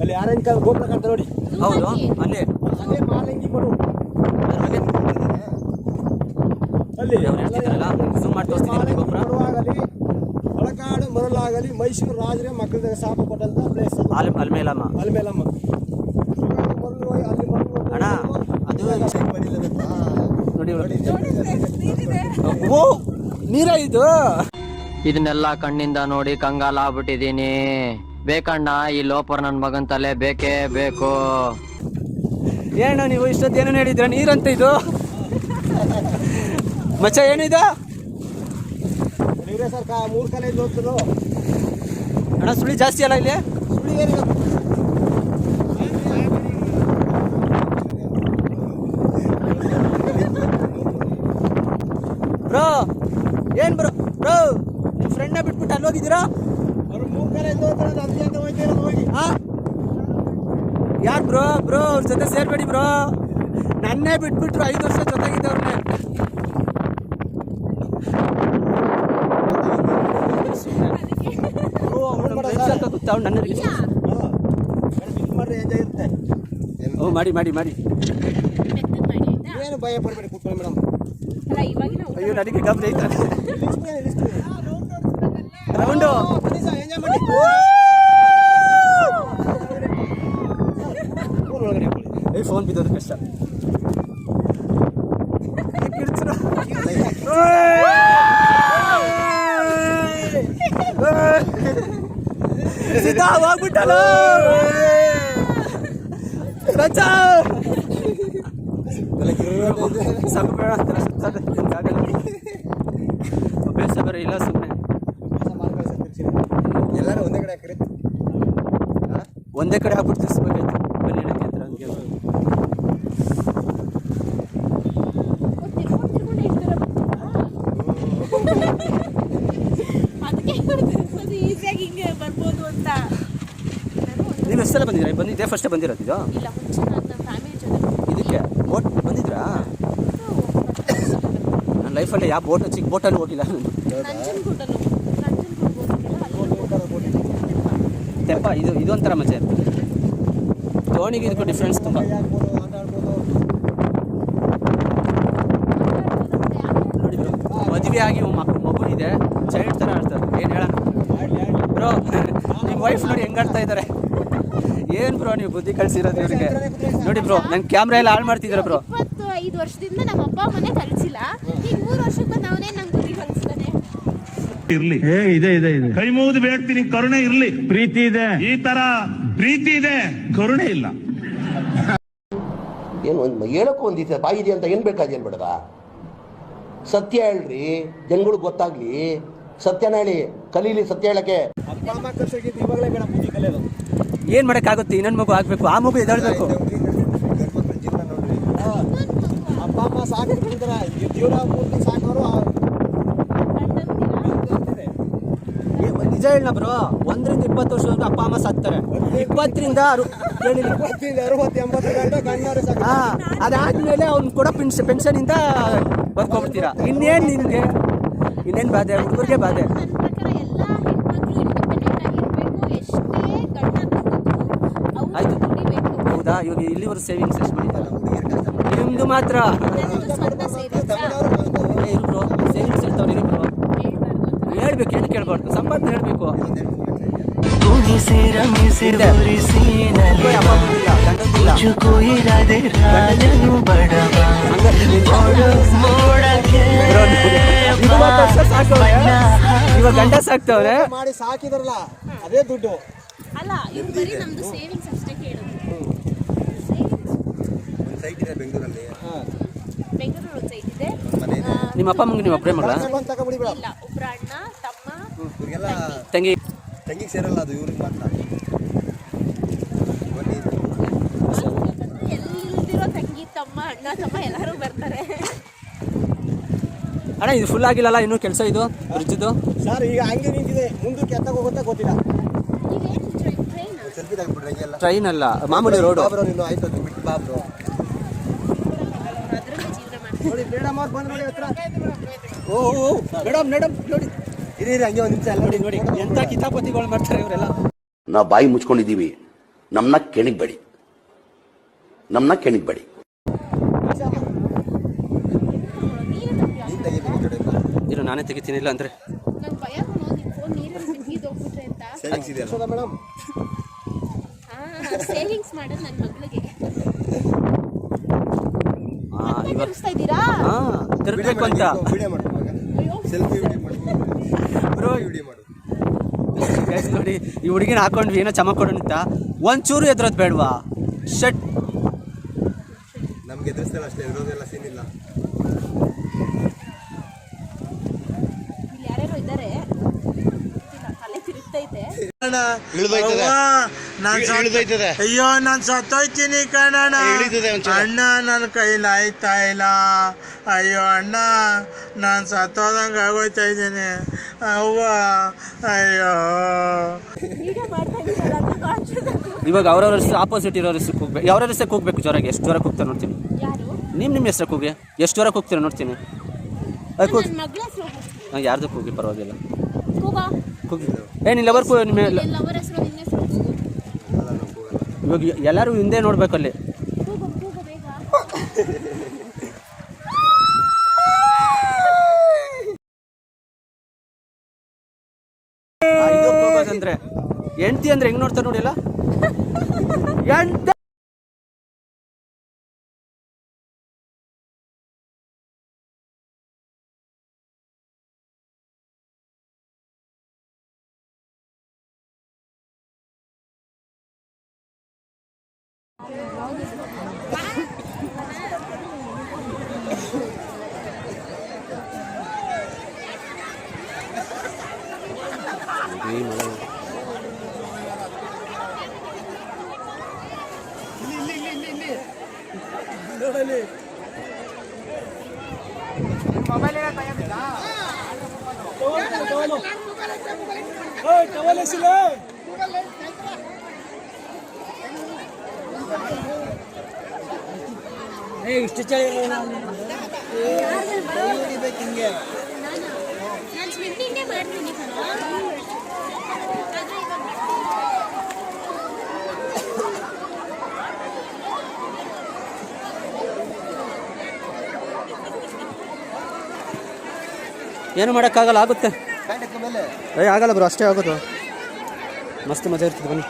ಅಲ್ಲಿ ಆರೆಂಜ್ ಕಲರ್ ಗೋಪುರ ಕಾಣ್ತಾ ನೋಡಿ. ಹೌದು, ಅಲ್ಲಿ ಅದೇ ಮಾಲಿಂಗಿ ಕೊಡು. ಅದ್ರ ಬಗ್ಗೆ ಅಲ್ಲಿ ಅವ್ರು ಹೇಳ್ತಿದ್ದಾರಲ್ಲ, ಝೂಮ್ ಮಾಡಿ ತೋರಿಸ್ತೀನಿ ಗೊಬ್ಬರ. ಆಗಲಿ ಒಳಕಾಡು ಮರಳಾಗಲಿ ಮೈಸೂರು ರಾಜರೇ ಮಕ್ಕಳಿಗೆ ಶಾಪ ಕೊಟ್ಟಂತ ಪ್ಲೇಸ್ ಅಲ್ಮೇಲಮ್ಮ. ಅಲ್ಮೇಲಮ್ಮ. ಅಣ್ಣ ಅದು ನೋಡಿ ಓ ನೀರ ಇದು. ಇದನ್ನೆಲ್ಲ ಕಣ್ಣಿಂದ ನೋಡಿ ಕಂಗಾಲ ಆಗ್ಬಿಟ್ಟಿದೀನಿ. ಬೇಕಣ್ಣ, ಈ ಲೋಪರ್ ನನ್ ಮಗನ್ ತಲೆ ಬೇಕೇ ಬೇಕು. ಏನು ನೀವು ಇಷ್ಟೊತ್ತು ಏನೇನು ಹೇಳಿದ್ರ? ನೀರಂತ ಇದು ಮಚ್ಚ ಏನಿದೆ? ಸರ್ 3 ಕಾಲೇಜ್ ಹೋಗ್ತದೆ ಅಣ್ಣ. ಸುಳಿ ಜಾಸ್ತಿ ಅಲ್ಲ ಇಲ್ಲಿ? ಸುಳಿ ಏನಿಲ್ಲ. ಬ್ರೋ ಏನ್ ಬ್ರೋ ನಿಮ್ಮ ಫ್ರೆಂಡ್ನ ಬಿಟ್ಬಿಟ್ಟು ಅಲ್ಲಿ ಹೋಗಿದ್ದೀರಾ? ಅವ್ರು 3 ಕಾಲೇಜ್ ಹೋಗ್ತಾರೆ, ಅದಕ್ಕೆ ಅಂತ ಹೋಗ್ತೀರ ಹೋಗಿ. ಯಾರು ಬ್ರೋ? ಅವ್ರ ಜೊತೆ ಸೇರ್ಬೇಡಿ ಬ್ರೋ. ನನ್ನೇ ಬಿಟ್ಬಿಟ್ರು 5 ವರ್ಷ ಜೊತೆಗಿದ್ದವ್ರನ್ನೇ. ಗೊತ್ತಾವ್ ನನ್ನ ಮಾಡ್ರಿ, ಎಂಜಾಯ್ ಇರುತ್ತೆ. ಓ ಮಾಡಿ ಏನು ಭಯ ಪಡಬೇಡಿ, ಕೂತ್ಕೊಳ್ಳಿ ಮೇಡಮ್. ಅಯ್ಯೋ ನನಗೆ ಗಮನ ಐತೆ. ರೌಂಡು ಎಂಜಾಯ್ ಮಾಡಿ. ಫೋನ್ ಬಿದ್ದೋದು ಕಷ್ಟ. ಸಿದ್ಧ ಹೋಗ್ಬಿಟ್ಟಲ್ಲ ರಜಾ ಸಂಬೇಡ ಅಂತಾರೆ ಸುತ್ತಾದ ಅಭ್ಯಾಸ ಬೇರೆ ಇಲ್ಲ ಸುಮ್ಮನೆ ಎಲ್ಲರೂ ಒಂದೇ ಕಡೆ ಹಾಕಿರಿ ಒಂದೇ ಕಡೆ ಹಾಕ್ಬಿಟ್ಟು ತಿರ್ಸ್ಬೇಕಾಯ್ತು ಬನ್ನಿ ಹೇಳಕ್ಕೆ ಹತ್ರ ಹಂಗೆ ಅದಕ್ಕೆ ಈಸಿಯಾಗಿ ಹಿಂಗೆ ಬರ್ಬೋದು ಅಂತ. ನೀವು ಎಷ್ಟು ಸಲ ಬಂದಿದ್ದೀರಾ? ಬಂದಿದ್ದೆ ಫಸ್ಟೇ ಬಂದಿರೋದು ಇದು? ಇಲ್ಲ, ಮುಂಚೆ ನಾನು ನಮ್ಮ ಫ್ಯಾಮಿಲಿ ಜೊತೆ ಇದಕ್ಕೆ ಬೋಟ್ ಬಂದಿದ್ರಾ? ನನ್ನ ಲೈಫಲ್ಲಿ ಯಾವ ಚಿಕ್ಕ ಬೋಟಲ್ಲಿ ಹೋಗಿಲ್ಲ ನಾನು. ನಂಜನಗೂಡಲ್ಲೂ ತೆಪ್ಪ ಇದೊಂಥರ ಮಜಾ ಇರ್ತದೆ. ದೋಣಿಗೆ ಇದಕ್ಕೂ ಡಿಫ್ರೆನ್ಸ್ ತುಂಬ. ನೋಡಿ ಮದುವೆ ಆಗಿ ಮಗು ಇದೆ, ಚೈಲ್ಡ್ ಥರ ಆಡ್ತಾರೆ. ಏನು ಹೇಳೋಣ ಬ್ರೋ, ನಿಮ್ಮ ವೈಫ್ ನೋಡಿ ಹೆಂಗೆ ಆಡ್ತಾ ಇದ್ದಾರೆ. ಏನು ಬ್ರೋ ನೀವು ಬುದ್ಧಿ ಕಳಿಸಿರೋದು ಇವ್ರಿಗೆ? ನೋಡಿ ಬ್ರೋ, ನನ್ನ ಕ್ಯಾಮ್ರಾ ಎಲ್ಲ ಹಾಳು ಮಾಡ್ತಿದ್ದೀರ ಬ್ರೋ. 25 ವರ್ಷದಿಂದ ನಮ್ಮ ಅಪ್ಪ ಅಮ್ಮನೇ ಕಲಿಸಿಲ್ಲ. ಈಗ 3 ವರ್ಷಕ್ಕೆ ಬಂದು ಅವನೇ ನಂಗೆ ಬುದ್ಧಿ ಕಲಿಸ್ತಾನೆ. ಇರ್ಲಿ ಇದೆ ಇದೆ ಇದೆ ಕೈ ಮುಗಿದು ಬೇಡ್ತೀನಿ, ಕರುಣೆ ಇರ್ಲಿ. ಪ್ರೀತಿ ಇದೆ, ಈ ತರ ಪ್ರೀತಿ ಇದೆ, ಕರುಣೆ ಇಲ್ಲ. ಏನು ಹೇಳಕ್ಕೂ ಒಂದಿದೆ ಬಾಯಿ ಇದೆ ಅಂತ ಏನು ಬೇಕಾದ ಏನು ಬೇಡದ? ಸತ್ಯ ಹೇಳ್ರಿ, ಜನಗಳಿಗೆ ಗೊತ್ತಾಗ್ಲಿ. ಸತ್ಯನ ಹೇಳಿ, ಕಲೀಲಿ ಸತ್ಯ ಹೇಳಕ್ಕೆ. ಅಪ್ಪ ಅಮ್ಮ ಕರ್ಸೋಗಿದ್ದು ಇವಾಗಲೇ ಬೇಡ ಬುದ್ಧಿ ಕಲಿಯೋದು. ಏನು ಮಾಡೋಕ್ಕಾಗುತ್ತೆ? ಇನ್ನೊಂದು ಮಗು ಆಗಬೇಕು, ಆ ಮಗು ಎದ್ದಾಳ್ಬೇಕು. ಜೀವನ ನೋಡ್ರಿ, ಅಪ್ಪ ಅಮ್ಮ ಸಾಕಿರ್ತಾರೆ, ಜೀವನ ಪೂರ್ತಿ ಸಾಕೋರು ನಿಜ ಹೇಳ ಬ್ರೋ, 1 ರಿಂದ 20 ವರ್ಷದವರೆಗೂ ಅಪ್ಪ ಅಮ್ಮ ಸಾಕ್ತಾರೆ. 20 ರಿಂದ 60-80 ಗಂಟೆ ಹಾ, ಅದಾದ್ಮೇಲೆ ಅವ್ನು ಕೊಡೋ ಪೆನ್ಷನ್ ಇಂದ ಬರ್ಕೊಬಿಡ್ತೀರಾ. ಇನ್ನೇನು ನಿನ್ಗೆ ಇನ್ನೇನು ಬಾಧೆ? ಹುಡುಗರಿಗೆ ಬಾಧೆ. ನನ್ನ ಪ್ರಕಾರ ಎಲ್ಲ ಹೆಣ್ಮಕ್ಳು ಇಂಡಿಪೆಂಡೆಂಟ್ ಆಗಿರ್ಬೇಕು. ಎಷ್ಟೇ ಗಂಡ ಆಯ್ತು, ದುಡಿಬೇಕು. ಹೌದಾ? ಇವಾಗ ಇಲ್ಲಿವರೆಗೂ ಸೇವಿಂಗ್ಸ್ ಎಷ್ಟು ಮಾಡಿದ್ದಾರೆ? ನಿಮ್ದು ಮಾತ್ರ ಸ್ವಂತ ಸೇವಿಂಗ್ಸ್ ಇರು ಬ್ರೋ, ಸೇವಿಂಗ್ಸ್ ಇರ್ತಾವ್ರಿ ಇರು ಬ್ರೋ. ಹೇಳ್ಬೇಕು, ಏನು ಕೇಳ್ಬಾರ್ದು, ಸಂಪಾದನೆ ಹೇಳ್ಬೇಕು. ಇವಾಗ ಗಂಡ ಸಾಕ್ತವ್ರೆ ಮಾಡಿ ಸಾಕಿದ್ರಲ್ಲ ಅದೇ ದುಡ್ಡು. ಅಲ್ಲ, ಇವ್ರು ಬರೀ ನಮ್ದು ಸೇವಿಂಗ್ಸ್ ಅಷ್ಟೇ ಕೇಳೋದು. ಒಂದು ಸೈಟ್ ಇದೆ ಬೆಂಗಳೂರಲ್ಲಿ, ಬೆಂಗಳೂರು ಒಂದು ಸೈಟ್ ಇದೆ. ನಿಮ್ಮ ಅಪ್ಪ ಅಮ್ಮಂಗೆ ನೀವು ಒಬ್ಬರೇ ಮಗಳ? ಇಲ್ಲ, ಒಬ್ರು ಅಣ್ಣ, ತಮ್ಮ, ಇವ್ರಿಗೆಲ್ಲ ತಂಗಿ. ತಂಗಿಗೆ ಸೇರಲ್ಲ, ಅದು ಇವ್ರಿಗೆ ಮಾತ್ರ. ಎಲ್ಲಿಲ್ದಿರೋ ತಂಗಿ, ತಮ್ಮ, ಅಣ್ಣ, ತಮ್ಮ ಎಲ್ಲರೂ ಬರ್ತಾರೆ. ಅಣ್ಣ ಇದು ಫುಲ್ ಆಗಿಲ್ಲಲ್ಲ ಇನ್ನೂ ಕೆಲಸ? ಇದು ಬ್ರಿಡ್ಜ್ದು ಸರ್ ಈಗ ಹಂಗೆ ನಿಂತಿದೆ, ಮುಂದಕ್ಕೆ ಎತ್ತಾಗ ಹೋಗುತ್ತಾ ಗೊತ್ತಿಲ್ಲ. ನೀವೇನು ಟ್ರೈನ್ ಸೆಲ್ಫಿ ತಗೊಂಡ್ಬಿಟ್ರೆ ಹಂಗೆಲ್ಲ ಟ್ರೈನ್ ಅಲ್ಲ, ಮಾಮೂಲಿ ರೋಡು. ಬಾಬ್ರೋ ನೀನು ಆಯ್ತು, ಅದು ಬಿಟ್ಟು ಬಾಬ್ರೋ ಅದರಲ್ಲೇ ಜೀವನ ಮಾಡ್ತಾರೆ. ನೋಡಿ ಮೇಡಮ್ ಅವ್ರು ಬಂದು ನೋಡಿ ಹತ್ರ. ಓ ಮೇಡಮ್ ನೋಡಿ ಇರಿ ಹಂಗೆ ಒಂದು ನಿಮಿಷ ಎಲ್ಲ ನೋಡಿ ಎಂಥ ಕಿತಾಪತಿಗಳು ಮಾಡ್ತಾರೆ ಇವರೆಲ್ಲ. ನಾವು ಬಾಯಿ ಮುಚ್ಕೊಂಡಿದ್ದೀವಿ, ನಮ್ಮನ್ನ ಕೆಣಗಬೇಡಿ, ನಮ್ಮನ್ನ ಕೆಣಗಬೇಡಿ. ಇರು ನಾನೇ ತೆಗಿತೀನಿ, ಇಲ್ಲ ಅಂದರೆ ನಂಗೆ ಭಯ ಕಣೋ, ನಿಮ್ಮ ಫೋನ್ ನೀರಲ್ಲಿ ಬಿದ್ದೋಗ್ಬಿಟ್ರೆ ಅಂತ. ಸೇವಿಂಗ್ಸ್ ಇದೆಯಲ್ಲ ಮೇಡಮ್. ಸೇವಿಂಗ್ಸ್ ಮಾಡೋದು ನನ್ನ ಮಗಳಿಗೆ. ಇವಾಗ ಕಳಿಸ್ತಾ ಇದ್ದೀರಾ? ತಿರ್ಬೇಕು ಅಂತ ವಿಡಿಯೋ ಮಾಡು, ಸೆಲ್ಫಿ ವಿಡಿಯೋ ಮಾಡು ಬ್ರೋ. ವಿಡಿಯೋ ಮಾಡು. ಗೈಸ್ ನೋಡಿ, ಈ ಹುಡುಗಿನ ಹಾಕೊಂಡ್ವಿ ಏನೋ ಚಮಕ್ ಕೊಡೋಣ ಅಂತ, ಒಂಚೂರು ಎದುರೋದು ಬೇಡವಾ? ಶಟ್, ನಮ್ಗೆ ಎದುರಿಸ್ತಲ್ಲ ಅಷ್ಟೇ, ಇರೋದೆಲ್ಲ ಸೀನ್ ಇಲ್ಲ. ಇಲ್ಲಿ ಯಾರ್ಯಾರೋ ಇದ್ದಾರೆ, ತಲೆ ತಿರುಗ್ತೈತೆ. ಅಯ್ಯೋ ನಾನ್ ಸತ್ತೋಯ್ತೀನಿ ಕಣಣ್ಣ, ಅಣ್ಣ ನನ್ನ ಕೈಲಾಯ್ತಾ ಇಲ್ಲ. ಅಯ್ಯೋ ಅಣ್ಣ, ನಾನ್ ಸತ್ತೋದಂಗ ಆಗೋಯ್ತಾ ಇದ್ದೀನಿ ಅವ್ವ. ಅಯ್ಯೋ ಇವಾಗ ಅವ್ರವ್ರ ಹೆಸರು ಆಪೋಸಿಟ್ ಇರೋರ ಹೆಸರು ಕೂಗ್ಬೇಕು. ಯಾವ್ರ ಹೆಸರು ಕೂಗ್ಬೇಕು ಜೋರಾಗಿ? ಎಷ್ಟು ಜೋರ ಕೂಗ್ತಾರೆ ನೋಡ್ತೀನಿ. ಯಾರು? ನಿಮ್ಮ ಹೆಸರು ಕೂಗಿ, ಎಷ್ಟು ಜೋರ ಕೂಗ್ತೀರ ನೋಡ್ತೀನಿ. ನನ್ನ ಮಗಳ ಹೆಸರು ಹೋಗ್ತೀನಿ. ಯಾರ್ದು ಕೂಗಿ ಪರವಾಗಿಲ್ಲ, ಕೂಗಾ. ಕೂಗಿ. ಏನಿಲ್ಲ ಲವರ್ ಕೂ ನಿಮ್ಮ ಲವರ್ ಹೆಸರು, ನಿನ್ನ ಹೆಸರು ಕೂಗು. ಇವಾಗ ಎಲ್ಲರೂ ಹಿಂದೆ ನೋಡ್ಬೇಕಲ್ಲಿ. ಕೂಗು ಕೂಗು ಬೇಗ. ಇದು ಕೂಗೋದಂದ್ರೆ ಹೆಂಡ್ತಿ ಅಂದ್ರೆ ಹೆಂಗ್ ನೋಡ್ತಾರೆ ನೋಡಿ ಎಲ್ಲ. ಎಂತ ನಾನು ಸ್ವಿಮ್ಮಿಂಗೇ ಮಾಡ್ತೀನಿ ಏನು ಮಾಡೋಕ್ಕಾಗಲ್ಲ, ಆಗುತ್ತೆ. ಆಗಲ್ಲ ಬ್ರೋ, ಅಷ್ಟೇ ಆಗೋದು. ಮಸ್ತ್ ಮಜಾ ಇರ್ತದೆ. ಬನ್ನಿ,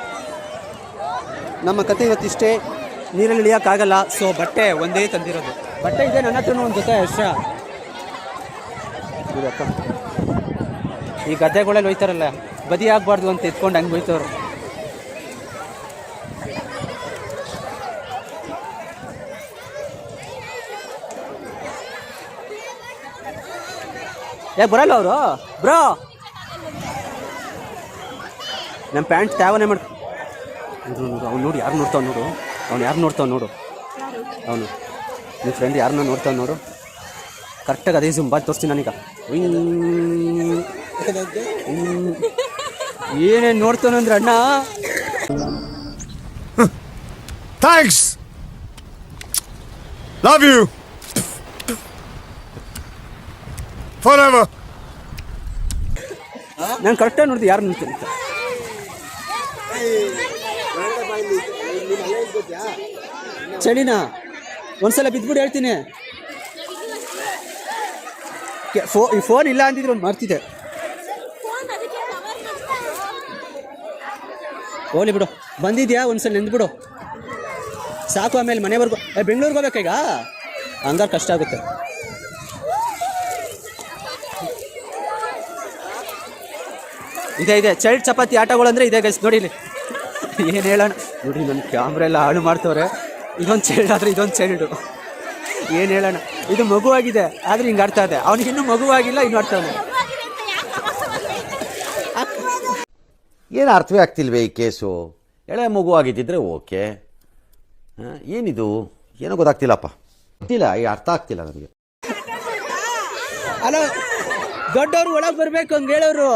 ನಮ್ಮ ಕತೆ ಇವತ್ತಿಷ್ಟೇ. ನೀರಲ್ಲಿ ಇಳಿಯೋಕ್ಕಾಗಲ್ಲ, ಸೊ ಬಟ್ಟೆ ಒಂದೇ ತಂದಿರೋದು. ಬಟ್ಟೆ ಇದೆ ನನ್ನ ಹತ್ರನೂ ಒಂದು ಜೊತೆ ಅಷ್ಟ. ಇದಕ್ಕ ಈ ಗದ್ದೆಗಳಲ್ಲಿ ಹೋಯ್ತಾರಲ್ಲ, ಬದಿ ಆಗಬಾರ್ದು ಅಂತ ಎತ್ಕೊಂಡು ಹಂಗೆ ಹೋಯ್ತವ್ರು. ಯಾಕೆ ಬರಲ್ಲ ಅವರು? ಬ್ರೋ, ನಮ್ಮ ಪ್ಯಾಂಟ್ ತ್ಯಾವನೆ ಮಾಡು. ಅವ್ನು ನೋಡಿ ಯಾರು ನೋಡ್ತಾವ್ ನೋಡು. ಅವನು ನಿಮ್ಮ ಫ್ರೆಂಡ್ ಯಾರನ್ನ ನೋಡ್ತಾವ್ ನೋಡು. ಕರೆಕ್ಟಾಗಿ ಅದೇ ಜುಮ್ ಬಾಲ್ ತೋರಿಸ್ತೀನಿ ನಾನೀಗ. ಏನೇನು ನೋಡ್ತಾನಂದ್ರೆ ಅಣ್ಣ. Thanks, love you forever. ನಾನು ಕರೆಕ್ಟಾಗಿ ನೋಡಿದೆ ಯಾರು ನೋಡ್ತೀನಿ. ಚಳಿನಾ ಒಂದ್ಸಲ ಬಿದ್ದುಬಿಟ್ಟು ಹೇಳ್ತೀನಿ. ಈ ಫೋನ್ ಇಲ್ಲ ಅಂತಿದ್ರು ಒಂದು ಮಾಡ್ತಿದ್ದೆ. ಹೋಗ್ಲಿ ಬಿಡು, ಬಂದಿದ್ಯಾ ಒಂದ್ಸಲ ನೆಂದ್ಬಿಡು ಸಾಕು. ಆಮೇಲೆ ಮನೆವರೆಗೂ ಬೆಂಗಳೂರಿಗೆ ಹೋಗ್ಬೇಕೀಗ, ಹಂಗಾರೆ ಕಷ್ಟ ಆಗುತ್ತೆ. ಇದೆ ಚೈಲ್ಡ್ ಚಪಾತಿ ಆಟಗಳಂದ್ರೆ ಇದೆ ಗೈಸ್. ನೋಡಿ ಇಲ್ಲಿ ಏನು ಹೇಳೋಣ. ನೋಡಿ ನನ್ನ ಕ್ಯಾಮ್ರಾ ಎಲ್ಲ ಹಾಳು ಮಾಡ್ತವ್ರೆ. ಇದೊಂದು ಚೈಲ್ಡ್ ಆದರೆ ಇದೊಂದು ಚೈಲ್ಡು. ಏನು ಹೇಳೋಣ, ಇದು ಮಗುವಾಗಿದೆ ಆದರೆ ಹಿಂಗೆ ಆಡ್ತಾ ಇದೆ. ಅವ್ನಿಗೆ ಇನ್ನೂ ಮಗುವಾಗಿಲ್ಲ, ಇನ್ನು ಆಡ್ತಾನೆ. ಏನು ಅರ್ಥವೇ ಆಗ್ತಿಲ್ವೇ ಈ ಕೇಸು? ಎಳೆ ಮಗು ಆಗಿದ್ದಿದ್ರೆ ಓಕೆ, ಏನಿದು ಏನೋ ಗೊತ್ತಾಗ್ತಿಲ್ಲಪ್ಪ. ಗೊತ್ತಿಲ್ಲ, ಈ ಅರ್ಥ ಆಗ್ತಿಲ್ಲ ನನಗೆ. ಅಲ್ಲ, ದೊಡ್ಡವರು ಒಳಗೆ ಬರಬೇಕು ಹಂಗೆ ಹೇಳೋರು.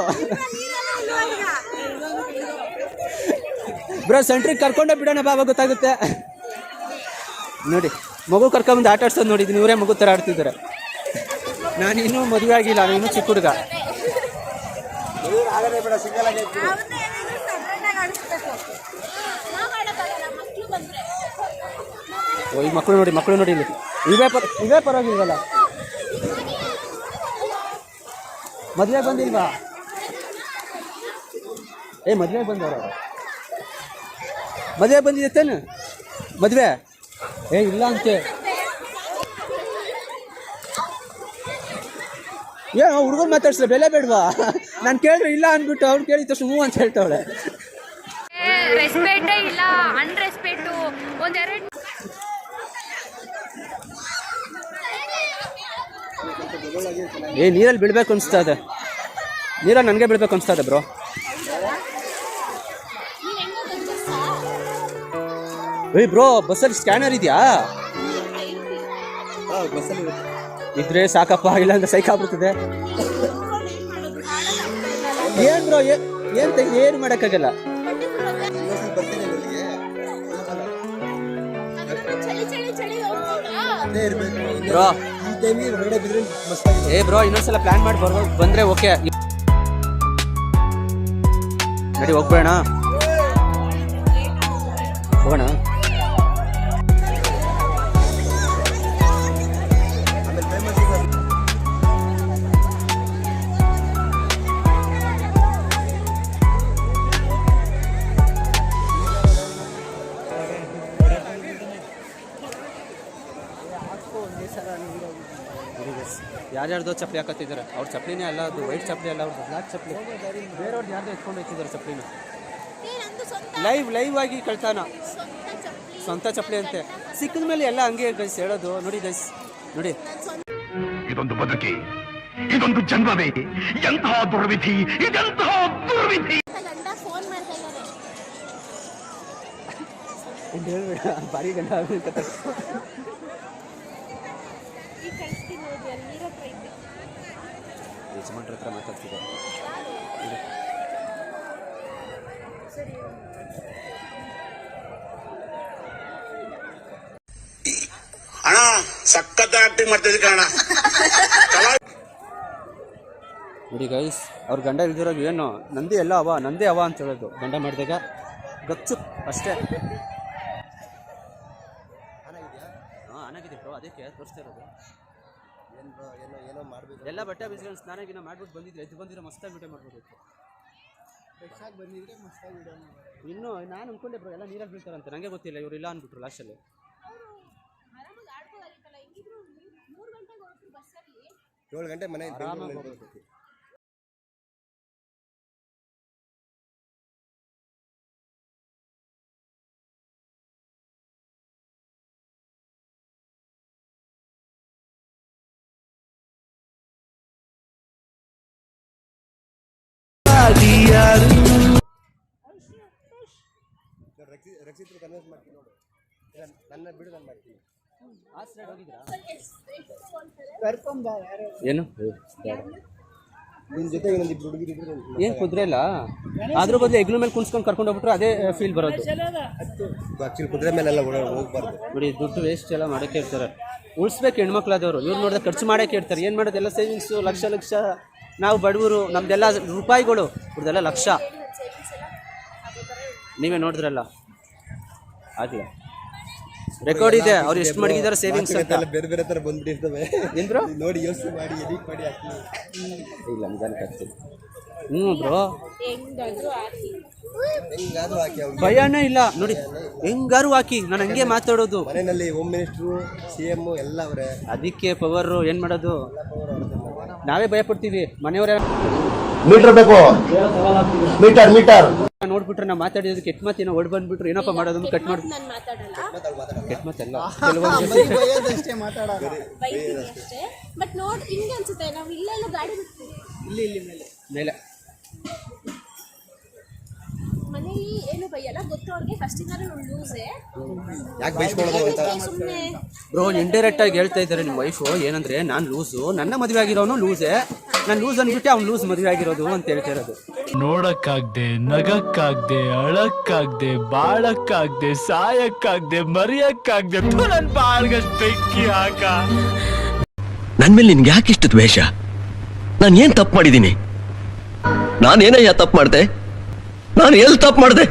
ಬ್ರೋ, ಸೆಂಟ್ರಿಗೆ ಕರ್ಕೊಂಡೇ ಬಿಡೋಣ ಬಾಬಾ, ಗೊತ್ತಾಗುತ್ತೆ. ನೋಡಿ ಮಗು ಕರ್ಕೊಂಬಂದು ಆಟ ಆಡ್ಸೋದು ನೋಡಿದ್ದೀನಿ. ಇವರೇ ಮಗು ಥರ ಆಡ್ತಿದ್ದಾರೆ. ನಾನು ಇನ್ನೂ ಮದುವೆ ಆಗಿಲ್ಲ, ನಾನು ಇನ್ನೂ ಚಿಕ್ಕ ಹುಡುಗ. ಈ ಮಕ್ಕಳು ನೋಡಿ ಇಲ್ಲಿ ಇವೇ ಪರವಾಗಿಲ್ವಲ್ಲ. ಮದುವೆ ಬಂದಿಲ್ವಾ? ಮದುವೆ ಬಂದವರು. ಮದುವೆ ಬಂದಿದೆ ತಾನೆ? ಮದುವೆ ಇಲ್ಲ ಅಂತೆ. ಏನೋ ಹುಡುಗರು ಮಾತಾಡ್ಸ್ರೆ ಬೆಲೆ ಬೇಡವಾ? ನಾನು ಕೇಳಿದ್ರೆ ಇಲ್ಲ ಅಂದ್ಬಿಟ್ಟು ಅವ್ರು ಕೇಳಿದ ತಕ್ಷಣ ಹ್ಞೂ ಅಂತ ಹೇಳ್ತಾವಳೆ. ರೆಸ್ಪೆಕ್ಟೇ ಇಲ್ಲ, ಅನ್ರೆಸ್ಪೆಕ್ಟು ಒಂದೆರಡು. ನೀರಲ್ಲಿ ಬೀಳ್ಬೇಕು ಅನಿಸ್ತಾ ಇದೆ. ನೀರಲ್ಲಿ ನನಗೆ ಬೀಳ್ಬೇಕು ಅನಿಸ್ತಾ ಇದೆ ಬ್ರೋ. ಬ್ರೋ, ಬಸ್ಸಲ್ಲಿ ಸ್ಕ್ಯಾನರ್ ಇದೆಯಾ? ಇದ್ರೆ ಸಾಕಪ್ಪ, ಇಲ್ಲ ಅಂದ್ರೆ ಸೈಕ್ ಆಗ್ಬಿಡ್ತದೆ. ಏನ್ ಬ್ರೋ, ಏನು ಮಾಡೋಕ್ಕಾಗಲ್ಲ. ಬ್ರೋ ಇನ್ನೊಂದ್ಸಲ ಪ್ಲಾನ್ ಮಾಡಿ ಬಂದ್ರೆ ಓಕೆ. ನಡಿ ಹೋಗ್ಬೇಡ, ಹೋಗೋಣ. ಯಾರ್ಯಾರ್ದೋ ಚಪ್ಪಲಿ ಹಾಕತ್ತಿದ್ದಾರೆ. ಅವ್ರ ಚಪ್ಪಲಿನೇ ಅಲ್ಲ ಅದು, ವೈಟ್ ಚಪ್ಪಲಿ ಅಲ್ಲ, ಅವ್ರದ್ದು ಬ್ಲ್ಯಾಕ್ ಚಪ್ಪಲಿ. ಬೇರೆಯವ್ರದ್ದು ಯಾರ್ದೋ ಎತ್ಕೊಂಡು ಹೋಗ್ತಿದ್ದಾರೆ ಚಪ್ಪಲಿನ. ಲೈವ್ ಆಗಿ ಕಳ್ತಾನ. ಸ್ವಂತ ಚಪ್ಪಲಿ ಅಂತೆ. ಸಿಕ್ಕಿದ ಮೇಲೆ ಎಲ್ಲ ಹಂಗೆ ಗೈಸ್ ಹೇಳೋದು. ನೋಡಿ ಗೈಸ್ ನೋಡಿ, ಇದೊಂದು ಬದುಕಿ, ಇದೊಂದು ಜನ್ಮವೇ, ಎಂತಹ ದುರ್ವಿಧಿ, ಇದೆಂತಹ ದುರ್ವಿಧಿ. ಗಂಡ ಫೋನ್ ಮಾಡ್ತಾ ಇದ್ದಾರೆ. ಹೇಳ್ಬೇಡ, ಭಾರಿ ಗಂಡ ಆಗ್ಬೇಕಂತ. ಈಗ ಕಳಿಸ್ತೀನಿ ನೋಡಿ, ಅಲ್ಲಿ ನೀರ ಹತ್ರ ಇದ್ದೆ. ಯಜಮಾನ್ರ ಹತ್ರ ಮಾತಾಡ್ತಿದ್ದಾರೆ. ಅಣ್ಣ ಸಖತ್ ಆಕ್ಟಿಂಗ್ ಮಾಡ್ತಿದ್ದೆ ಕಣ. ನೋಡಿ ಗೈಸ್, ಅವ್ರ ಗಂಡ ಇಲ್ದಿರೋದು ಏನು ನಂದೇ ಎಲ್ಲ ಅವ, ನಂದೇ ಅವ ಅಂತ ಹೇಳೋದು. ಗಂಡ ಮಾಡಿದಾಗ ಗಚ್ಚು ಅಷ್ಟೇ. ಹಾಂ ಅನಾಗಿದೆ ಬ್ರೋ, ಅದಕ್ಕೆ ತೋರಿಸ್ತಾ ಇರೋದು. ಏನೋ ಮಾಡಬೇಕು. ಎಲ್ಲ ಬಟ್ಟೆ ಬಿಸ್ಕೊಂಡು ಸ್ನಾನ ಗಿನ ಮಾಡ್ಬಿಟ್ಟು ಬಂದಿದ್ರೆ ಎದ್ದು ಬಂದಿರೋ ಮಸ್ತಾಗಿ ವಿಡಿಯೋ ಮಾಡ್ಬೋದು. ಫ್ರೆಶ್ ಬಂದಿದ್ರೆ ಮಸ್ತಾಗಿ ವಿಡಿಯೋ ಮಾಡಿ. ಇನ್ನು ನಾನು ಅನ್ಕೊಂಡೆ ಬ್ರೋ ಎಲ್ಲ ನೀರಲ್ಲಿ ಬೀಳ್ತಾರಂತೆ, ನನಗೆ ಗೊತ್ತಿಲ್ಲ ಇವ್ರು ಇಲ್ಲ ಅಂದ್ಬಿಟ್ರು ಲಾಸ್ಟಲ್ಲಿ. ಆರಾಮಾಗಿ ಆಡ್ಬೋದಾಗಿತ್ತಲ್ಲ. ಹೆಂಗಿದ್ರು 3 ಗಂಟೆಗೆ ಹೊರಟು ಬಸ್ಸಲ್ಲಿ. 7 ಗಂಟೆ ಮನೆ ಆರಾಮಾಗಿ ಹೋಗ್ಬೋದು. ರಕ್ಷಿತ್ರು ಕನ್ವಿನ್ಸ್ ಮಾಡ್ತೀನಿ ನೋಡು. ನನ್ನ ಬಿಡು, ನಾನು ಮಾಡ್ತೀನಿ. ಏನು ನಿನ್ನ ಜೊತೆ ಇನ್ನೊಂದು ಇಬ್ಬರು ಹುಡುಗಿರಿದ್ರು ಏನು ಕುದುರೆ ಇಲ್ಲ, ಅದ್ರ ಬದಲು ಎಗ್ಲು ಮೇಲೆ ಕುಣಿಸ್ಕೊಂಡು ಕರ್ಕೊಂಡು ಹೋಗ್ಬಿಟ್ರೆ ಅದೇ ಫೀಲ್ ಬರೋದು. ಆಕ್ಚುಲಿ ಕುದುರೆ ಮೇಲೆಲ್ಲ ಹೋಗ್ಬಾರ್ದು. ನೋಡಿ ದುಡ್ಡು ವೇಸ್ಟ್ ಎಲ್ಲ ಮಾಡೋಕ್ಕೆ ಇರ್ತಾರೆ. ಉಳಿಸ್ಬೇಕು ಹೆಣ್ಮಕ್ಳಾದವರು. ಇವ್ರು ನೋಡಿದ್ರೆ ಖರ್ಚು ಮಾಡೋಕ್ಕೆ ಇರ್ತಾರೆ. ಏನು ಮಾಡೋದು, ಎಲ್ಲ ಸೇವಿಂಗ್ಸು ಲಕ್ಷ ಲಕ್ಷ. ನಾವು ಬಡವರು, ನಮ್ದೆಲ್ಲ ರೂಪಾಯಿಗಳು, ಇವ್ರದ್ದೆಲ್ಲ ಲಕ್ಷ. ನೀವೇ ನೋಡಿದ್ರಲ್ಲ ಆಗಲೇ ರೆಕಾರ್ಡ್ ಇದೆ ಅವ್ರು ಎಷ್ಟು ಮಡಗಿದ್ದಾರೆ ಸೇವಿಂಗ್ಸ್ ಅಂತ. ಬೇರೆ ಬೇರೆ ಥರ ಬಂದ್ಬಿಟ್ಟಿರ್ತವೆ. ಏನ್ಬ್ರೋ ನೋಡಿ ಯೋಚನೆ ಮಾಡಿ ಎಡಿಟ್ ಮಾಡಿ ಹಾಕ್ತೀನಿ. ಇಲ್ಲ ನಿಧಾನಕ್ಕೆ ಆಗ್ತೀನಿ. ಬ್ರೋ ಹೆಂಗಾದ್ರೂ ಹಾಕಿ, ಹೆಂಗಾದ್ರೂ ಹಾಕಿ. ಭಯನೇ ಇಲ್ಲ ನೋಡಿ, ಹೆಂಗಾರು ಹಾಕಿ. ನಾನು ಹಂಗೆ ಮಾತಾಡೋದು. ಮನೆಯಲ್ಲಿ ಹೋಮ್ ಮಿನಿಸ್ಟ್ರು, CM ಎಲ್ಲ ಅವರೇ. ಅದಕ್ಕೆ ಪವರು ಏನು ಮಾಡೋದು, ನಾವೇ ಭಯ ಪಡ್ತೀವಿ. ಮನೆಯವರೇ ಮೀಟರ್ ಬೇಕು, ಮೀಟರ್ ಮೀಟರ್ ನೋಡ್ಬಿಟ್ರೆ ನಾವು ಮಾತಾಡಿರೋದು ಕೆಟ್ಟ ಮಾತೇನೋ ಹೊಡ್ ಬಂದ್ಬಿಟ್ರು ಏನಪ್ಪ ಮಾಡೋದು ಕಟ್ ಮಾಡಿ. ನಾನು ಮಾತಾಡಲ್ಲ, ಕೆಟ್ಟ ಮಾತಲ್ಲ ಅಷ್ಟೇ ಮಾತಾಡೋದು. ಬೈತೀನಿ ಅಷ್ಟೇ. ಬಟ್ ನೋಡಿ ಹಿಂಗೆ ಅನ್ಸುತ್ತೆ, ನಾವು ಇಲ್ಲೆಲ್ಲ ಗಾಡಿ ಬಿಡ್ತೀವಿ. ಇಲ್ಲಿ ಮೇಲೆ ಮನೇಲಿ ಏನು ಬೈಯಲ್ಲ, ಗೊತ್ತು ಅವ್ರಿಗೆ ಫಸ್ಟಿಂದಾನು ಲೂಸೇ. ಯಾಕೆ ಬೈಸ್ಕೊಳ್ಳೋದು ಅಂತ ಸುಮ್ಮನೆ ಬ್ರೋ ಇಂಡೈರೆಕ್ಟ್ ಆಗಿ ಹೇಳ್ತಾ ಇದ್ದಾರೆ ನಿಮ್ಮ ವೈಫು. ಏನಂದ್ರೆ ನಾನು ಲೂಸು, ನನ್ನ ಮದುವೆ ಆಗಿರೋನು ಲೂಸೇ, ನಾನು ಲೂಸ್ ಅಂದ್ಬಿಟ್ಟು ಅವ್ನು ಲೂಸ್ ಮದುವೆ ಆಗಿರೋದು ಅಂತ ಹೇಳ್ತಾ ಇರೋದು. ನೋಡಕ್ಕಾಗ್ದೆ, ನಗಕ್ಕಾಗ್ದೆ, ಅಳಕ್ಕಾಗ್ದೆ, ಬಾಳಕ್ಕಾಗ್ದೆ, ಸಾಯಕ್ಕಾಗ್ದೆ, ಮರಿಯಕ್ಕಾಗ್ದೆ, ನನ್ ಬಾಳ್ಗಷ್ಟು ಬೆಂಕಿ ಹಾಕ. ನನ್ ಮೇಲೆ ನಿನ್ಗೆ ಯಾಕೆ ಇಷ್ಟು ದ್ವೇಷ? ನಾನು ಏನ್ ತಪ್ಪು ಮಾಡಿದ್ದೀನಿ? ನಾನೇನಯ್ಯ ತಪ್ಪು ಮಾಡ್ದೆ? ನಾನು ಎಲ್ಲಿ ತಪ್ಪು ಮಾಡ್ದೆ?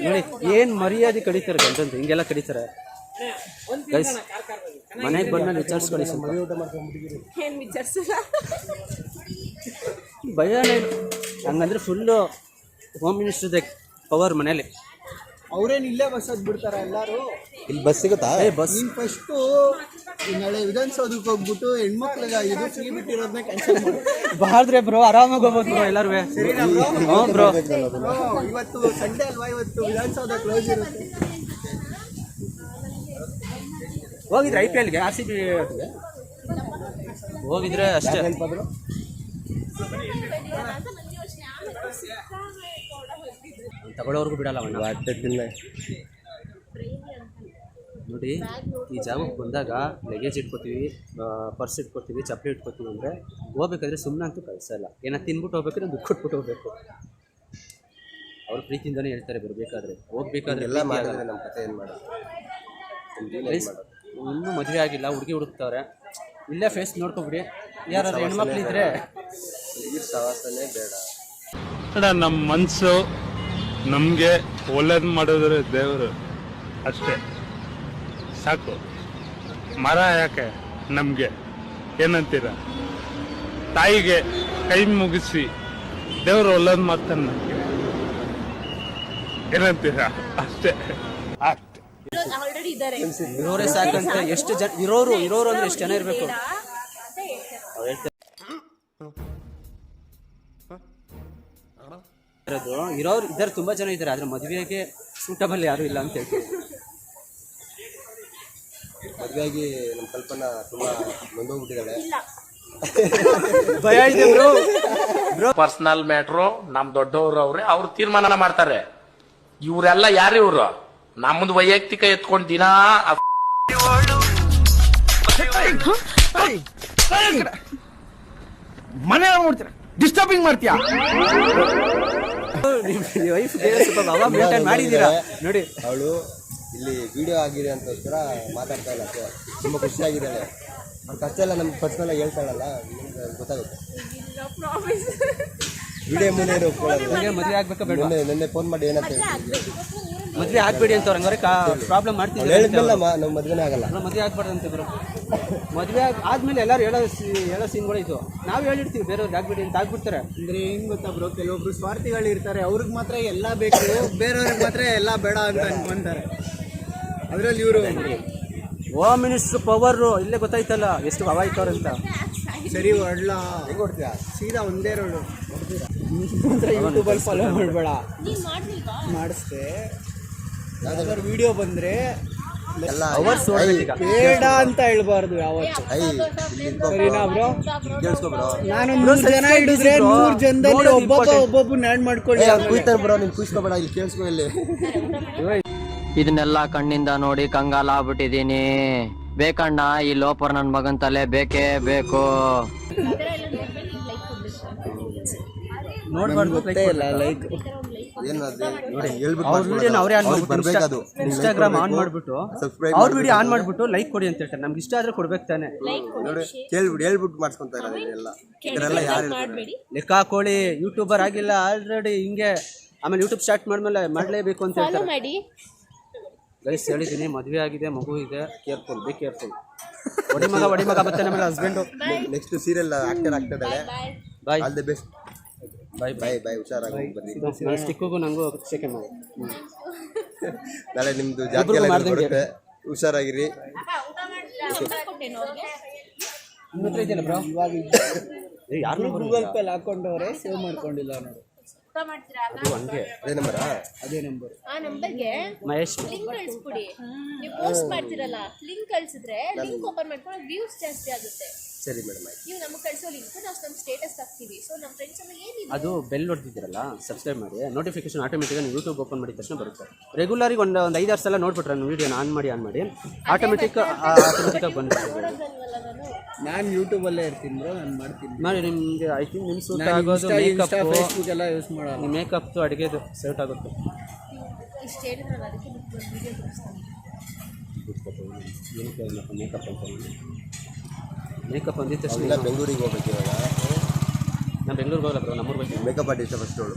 ನೋಡಿ ಏನ್ ಮರ್ಯಾದೆ ಕಡಿತಾರೆ ಗಂಟಂತ, ಹಿಂಗೆಲ್ಲ ಕಡಿತಾರೆ ಗೈಸ್. ಮನೆಗೆ ಬಂದ್ಮೇಲೆ ವಿಚಾರಿಸ್ಕೊಳ್ಳಿ ಸ್ವಲ್ಪ. ಏನು ವಿಚಾರಿಸಲ್ಲ, ಭಯನೇ ಹಂಗಂದ್ರೆ ಫುಲ್ಲು ಹೋಮ್ ಮಿನಿಸ್ಟರ್ದೆ ಪವರ್ ಮನೇಲಿ. ಅವ್ರೇನು ಇಲ್ಲೇ ಬಸ್ ಬಿಡ್ತಾರ ಎಲ್ಲಾರು? ಇಲ್ಲಿ ಬಸ್ ಸಿಗುತ್ತಾ? ಬಸ್ ಫಸ್ಟು ನಾಳೆ ವಿಧಾನಸೌಧಕ್ಕೆ ಹೋಗ್ಬಿಟ್ಟು ಹೆಣ್ಮಕ್ಳಿಗೆ ಇದು ಫ್ರೀ ಬಿಟ್ಟಿರೋದನ್ನ ಕ್ಯಾನ್ಸಲ್ ಮಾಡಿ ಬಾದ್ರೆ ಬ್ರೋ ಆರಾಮಾಗಿ ಹೋಗ್ಬೋದು ಬ್ರೋ ಎಲ್ಲರೂ. ಹ್ಞೂ ಬ್ರೋ, ಇವತ್ತು ಸಂಡೇ ಅಲ್ವಾ, ಇವತ್ತು ವಿಧಾನಸೌಧ ಕ್ಲೋಸ್ ಇರುತ್ತೆ. ಹೋಗಿದ್ರೆ IPLಗೆ RCB ಹೋಗಿದ್ರೆ ಅಷ್ಟೇ. ತಗೊಳ್ಳೋರ್ಗು ಬಿಡಲ್ಲ ಅವನ್ನ. ನೋಡಿ ಈ ಜಾಗಕ್ಕೆ ಬಂದಾಗ ಲಗೇಜ್ ಇಟ್ಕೋತೀವಿ, ಪರ್ಸ್ ಇಟ್ಕೋತೀವಿ, ಚಪ್ಪಲಿ ಇಟ್ಕೋತೀವಿ ಅಂದರೆ ಹೋಗ್ಬೇಕಾದ್ರೆ ಸುಮ್ಮನೆ ಅಂತೂ ಕಳಿಸಲ್ಲ. ಏನೋ ತಿನ್ಬಿಟ್ಟು ಹೋಗ್ಬೇಕಾದ್ರೆ ದುಡ್ಡು ಕೊಟ್ಬಿಟ್ಟು ಹೋಗ್ಬೇಕು. ಅವ್ರ ಪ್ರೀತಿಯಿಂದನೇ ಹೇಳ್ತಾರೆ ಬರಬೇಕಾದ್ರೆ, ಹೋಗ್ಬೇಕಾದ್ರೆ ಎಲ್ಲ ಮಾಡಿದ್ರೆ ನಮ್ಮ ಕತೆ ಏನು ಮಾಡೋದು. ಇನ್ನೂ ಮದುವೆ ಆಗಿಲ್ಲ, ಹುಡುಗಿ ಹುಡುಕ್ತವ್ರೆ. ಇಲ್ಲೇ ಫೇಸ್ ನೋಡ್ಕೊಬಿಡಿ. ಯಾರಾದ್ರು ಹೆಣ್ಮಕ್ಳಿದ್ರೆ ಸವಾಸನೆ ಬೇಡ. ನಮ್ಮ ಮನಸ್ಸು ನಮಗೆ ಒಳ್ಳೇದು ಮಾಡಿದ್ರೆ ದೇವರು ಅಷ್ಟೇ ಸಾಕು. ಮರ ಯಾಕೆ ನಮಗೆ ಏನಂತೀರ? ತಾಯಿಗೆ ಕೈ ಮುಗಿಸಿ ದೇವರು ಒಳ್ಳೇದು ಮಾಡ್ತಾನೆ ನಮಗೆ, ಏನಂತೀರ? ಅಷ್ಟೇ ಅಷ್ಟೇ. ಆಲ್ರೆಡಿ ಇದ್ದಾರೆ, ಇರೋರೇ ಸಾಕಂತ. ಎಷ್ಟು ಜನ ಇರೋರು ಅಂದ್ರೆ ಎಷ್ಟು ಜನ ಇರಬೇಕು? ಇರೋರು ಇದ್ದಾರೆ, ತುಂಬ ಜನ ಇದ್ದಾರೆ, ಆದರೆ ಮದುವೆಗೆ ಸೂಟಬಲ್ ಯಾರೂ ಇಲ್ಲ ಅಂತ ಹೇಳ್ತೀವಿ. ಮದುವೆಯಾಗಿ ನಮ್ಮ ಕಲ್ಪನಾ ತುಂಬ ನೊಂದೋಗ್ಬಿಟ್ಟಿದ್ದಾಳೆ. ಭಯ ಇದೆ ಬ್ರೋ. ಪರ್ಸನಲ್ ಮ್ಯಾಟ್ರು ನಮ್ ದೊಡ್ಡವರು ಅವ್ರೆ, ಅವ್ರು ತೀರ್ಮಾನ ಮಾಡ್ತಾರೆ. ಇವರೆಲ್ಲ ಯಾರು ಇವ್ರು? ನಮ್ಮದು ವೈಯಕ್ತಿಕ ಎತ್ಕೊಂಡ್ ದಿನ ಮನೆ ಮಾಡ್ತೀರಾ, ಡಿಸ್ಟರ್ಬಿಂಗ್ ಮಾಡ್ತೀಯಾ? ವೈಫ್ ಸ್ವಲ್ಪ ಮೇಂಟೈನ್ ಮಾಡಿದ್ದೀರಾ ನೋಡಿ. ಅವಳು ಇಲ್ಲಿ ವಿಡಿಯೋ ಆಗಿದೆ ಅಂತೋಸ್ಕರ ಮಾತಾಡ್ತಾ ಇಲ್ಲ ಅಷ್ಟೇ. ತುಂಬ ಖುಷಿಯಾಗಿದ್ದಾಳೆ. ಅವ್ರ ಕಷ್ಟ ಎಲ್ಲ ನಮ್ಗೆ ಪರ್ಸ್ನಲ್ ಆಗಿ ಹೇಳ್ತಾಳಲ್ಲ, ನಿಮ್ಗೆ ಗೊತ್ತಾಗುತ್ತೆ. ವಿಡಿಯೋ ಮುಂದೆ ಮದುವೆ ಆಗ್ಬೇಕಾ ಬೇಡ? ನೆನ್ನೆ ಫೋನ್ ಮಾಡಿ ಏನಂತ ಹೇಳ್ತೀವಿ, ಮದುವೆ ಆಗ್ಬೇಡಿ ಅಂತ ಹಂಗಾರೆ ಪ್ರಾಬ್ಲಮ್ ಮಾಡ್ತೀವಿ. ಹೇಳಿದ್ಮೇಲೆ ನಾವು ಮದುವೆನೇ ಆಗಲ್ಲ. ಮದುವೆ ಆಗ್ಬಾರ್ದಂತೆ ಬ್ರೋ. ಮದುವೆ ಆದ್ಮೇಲೆ ಎಲ್ಲರೂ ಹೇಳೋ ಸೀನ್ಗಳು ಇದು. ನಾವು ಹೇಳಿರ್ತೀವಿ ಬೇರೆಯವ್ರಿಗೆ ಆಗ್ಬೇಡಿ ಅಂತ ಆಗ್ಬಿಡ್ತಾರೆ. ಅಂದ್ರೆ ಹೆಂಗ್ ಗೊತ್ತಾ ಬ್ರೋ, ಕೆಲವೊಬ್ರು ಸ್ವಾರ್ಥಿಗಳು ಇರ್ತಾರೆ, ಅವ್ರಿಗೆ ಮಾತ್ರ ಎಲ್ಲ ಬೇಕು, ಬೇರೆಯವ್ರಿಗೆ ಮಾತ್ರ ಎಲ್ಲ ಬೇಡ ಅಂತ ಅನ್ಕೊಂತಾರೆ. ಅದ್ರಲ್ಲಿ ಇವರು ಹೋಮ್ ಮಿನಿಸ್ಟರ್ ಪವರ್ ಇಲ್ಲೇ ಗೊತ್ತಾಯ್ತಲ್ಲ ಎಷ್ಟು ಹವಾ ಇತ್ತವ್ರ ಅಂತ. ಸರಿ ಹೊಡ್ಲಾ, ಹೆಂಗ್ ಹೊಡ್ತೀಯ? ಸೀದಾ ಒಂದೇ ರೋಡು. ಯೂಟ್ಯೂಬಲ್ಲಿ ಫಾಲೋ ಮಾಡಬೇಡ, ಮಾಡಿಸ್ದೆ. ಯಾವ್ದಾದ್ರು ವಿಡಿಯೋ ಬಂದ್ರೆ ಬೇಡ ಅಂತ ಹೇಳ್ಬಾರ್ದು ಯಾವತ್ತು. ಸರಿನಾ ಬ್ರೋ? ನಾನು 3 ಜನ ಹಿಡಿದ್ರೆ 3 ಜನದಲ್ಲಿ ಒಬ್ಬೊಬ್ಬನ ಆ್ಯಡ್ ಮಾಡ್ಕೊಳ್ಳಿ. ಬ್ರೋ ನೀನು ಖುಷಿಕೋಬೇಡ, ಇಲ್ಲಿ ಕೇಳಿಸ್ಕೊ. ಇಲ್ಲಿ ಇದನ್ನೆಲ್ಲ ಕಣ್ಣಿಂದ ನೋಡಿ ಕಂಗಾಲಾಗ್ಬಿಟ್ಟಿದೀನಿ. ಬೇಕಣ್ಣ ಈ ಲೋಪರ್ ನನ್ ಮಗನ್ ತಲೆ ಬೇಕೇ ಬೇಕು. ಇನ್ಸ್ಟಾಗ್ರಾಮ್ ಆನ್ ಮಾಡ್ಬಿಟ್ಟು ಅವ್ರ ವಿಡಿಯೋ ಆನ್ ಮಾಡ್ಬಿಟ್ಟು ಲೈಕ್ ಕೊಡಿ ಅಂತ ಹೇಳ್ತಾರೆ. ನಮ್ಗೆ ಇಷ್ಟ ಆದ್ರೆ ಕೊಡ್ಬೇಕು ತಾನೆ. ಹೇಳ್ಬಿಟ್ಟು ಮಾಡಿಸ್ಕೊಂತ ಲೆಕ್ಕ ಹಾಕೊಳ್ಳಿ. ಯೂಟ್ಯೂಬರ್ ಆಗಿಲ್ಲ ಆಲ್ರೆಡಿ ಹಿಂಗೆ, ಆಮೇಲೆ ಯೂಟ್ಯೂಬ್ ಸ್ಟಾರ್ಟ್ ಮಾಡ್ಮೇಲೆ ಮಾಡಲೇಬೇಕು ಅಂತ ಹೇಳ್ತಾರೆ. ಗೈಸ್ ಹೇಳಿದ್ದೀನಿ, ಮದುವೆ ಆಗಿದೆ, ಮಗು ಇದೆ, ಕೇರ್ಫುಲ್, ಬಿ ಕೇರ್ಫುಲ್. ಒಡಿ ಮಗ ಬರ್ತಾನೆ, ಆಮೇಲೆ ಹಸ್ಬೆಂಡು. ನೆಕ್ಸ್ಟ್ ಸೀರಿಯಲ್ ಆಕ್ಟರ್ ಆಗ್ತಿದ್ದಾಳೆ. Bye, all the best. Bye bye bye, ಹುಷಾರಾಗಿ ಬನ್ನಿ. ಸ್ಟಿಕ್ಕಿಗೂ ನಂಗೂ ಸೆಕೆಂಡ್ ಮಾಡಿ. ನಾಳೆ ನಿಮ್ದು ಜಾತ್ರೆ ಬರುತ್ತೆ, ಹುಷಾರಾಗಿರಿ. ಇದೆಯಲ್ಲ ಬ್ರೋ, ಯಾರು ಗೂಗಲ್ ಪೇ ಹಾಕೊಂಡವ್ರೆ, ಸೇವ್ ಮಾಡ್ಕೊಂಡಿಲ್ಲ ಅನ್ನೋರು. ಅದೇ ನಂಬರಾ? ಅದೇ ನಂಬರ್. ಆ ನಂಬರ್ಗೆ ಮಹೇಶ್ ಲಿಂಕ್ ಕಳಿಸ್ಬಿಡಿ. ನೀವು ಪೋಸ್ಟ್ ಮಾಡ್ತಿರಲ್ಲ, ಲಿಂಕ್ ಕಳಿಸಿದ್ರೆ ಲಿಂಕ್ ಓಪನ್ ಮಾಡ್ಕೊಂಡು ವ್ಯೂಸ್ ಜಾಸ್ತಿ ಆಗುತ್ತೆ. ಸರಿ ಮೇಡಮ್. ನೀವು ನಮಗೆ ಕಳಿಸೋ ಲಿಂಕ್ ನಾವು ನಮ್ಮ ಸ್ಟೇಟಸ್ ಹಾಕ್ತೀವಿ. ಸೊ ನಮ್ಮ ಫ್ರೆಂಡ್ಸ್ ಎಲ್ಲ ಏನಿದೆ ಅದು ಬೆಲ್ ಹೊಡೆದಿದ್ದೀರಲ್ಲ, ಸಬ್ಸ್ಕ್ರೈಬ್ ಮಾಡಿ. ನೋಟಿಫಿಕೇಶನ್ ಆಟೋಮೆಟಿಕ್ ನೀವು ಯೂಟ್ಯೂಬ್ ಓಪನ್ ಮಾಡಿದ ತಕ್ಷಣ ಬರುತ್ತೆ. ರೆಗ್ಯುಲರಿಗೆ ಒಂದು 5-6 ಸಲ ನೋಡ್ಬಿಟ್ರೆ ನಾನು ವೀಡಿಯೋನ ಆನ್ ಮಾಡಿ ಆಟೋಮೆಟಿಕ್ಕಾಗಿ ಬಂದ್ಬಿಡ್ತೀವಿ. ನಾನು ಯೂಟ್ಯೂಬಲ್ಲೇ ಇರ್ತೀನಿ ಬ್ರೋ, ನಾನು ಮಾಡ್ತೀನಿ ಮಾಡಿ. ನಿಮಗೆ ಐ ಥಿಂಕ್ ನಿಮ್ಮ ಸೂಟ್ ಆಗೋದು ಮೇಕಪ್, ಫೇಸ್ಬುಕ್ ಎಲ್ಲ ಯೂಸ್ ಮಾಡೋದು. ಮೇಕಪ್ದು ಅಡುಗೆದು ಸೂಟ್ ಆಗುತ್ತೆ. ಇಷ್ಟು ಹೇಳಿದ್ರಲ್ಲ, ಅದಕ್ಕೆ ವಿಡಿಯೋ ತೋರಿಸ್ತೀನಿ. ಏನಕ್ಕೆ ಮೇಕಪ್ ಅಂತ ಮೇಕಪ್ ಅಂದಿದ್ದ ತಕ್ಷಣ ಬೆಂಗಳೂರಿಗೆ ಹೋಗ್ಬೇಕು ಇವಾಗ. ನಾನು ಬೆಂಗಳೂರಿಗೆ ಹೋಗಲ್ಲ ಬ್ರೋ, ನಮ್ಮೂರು ಬಗ್ಗೆ. ಮೇಕಪ್ ಆರ್ಟಿಸ್ಟ್ ಫಸ್ಟ್ ಅವಳು.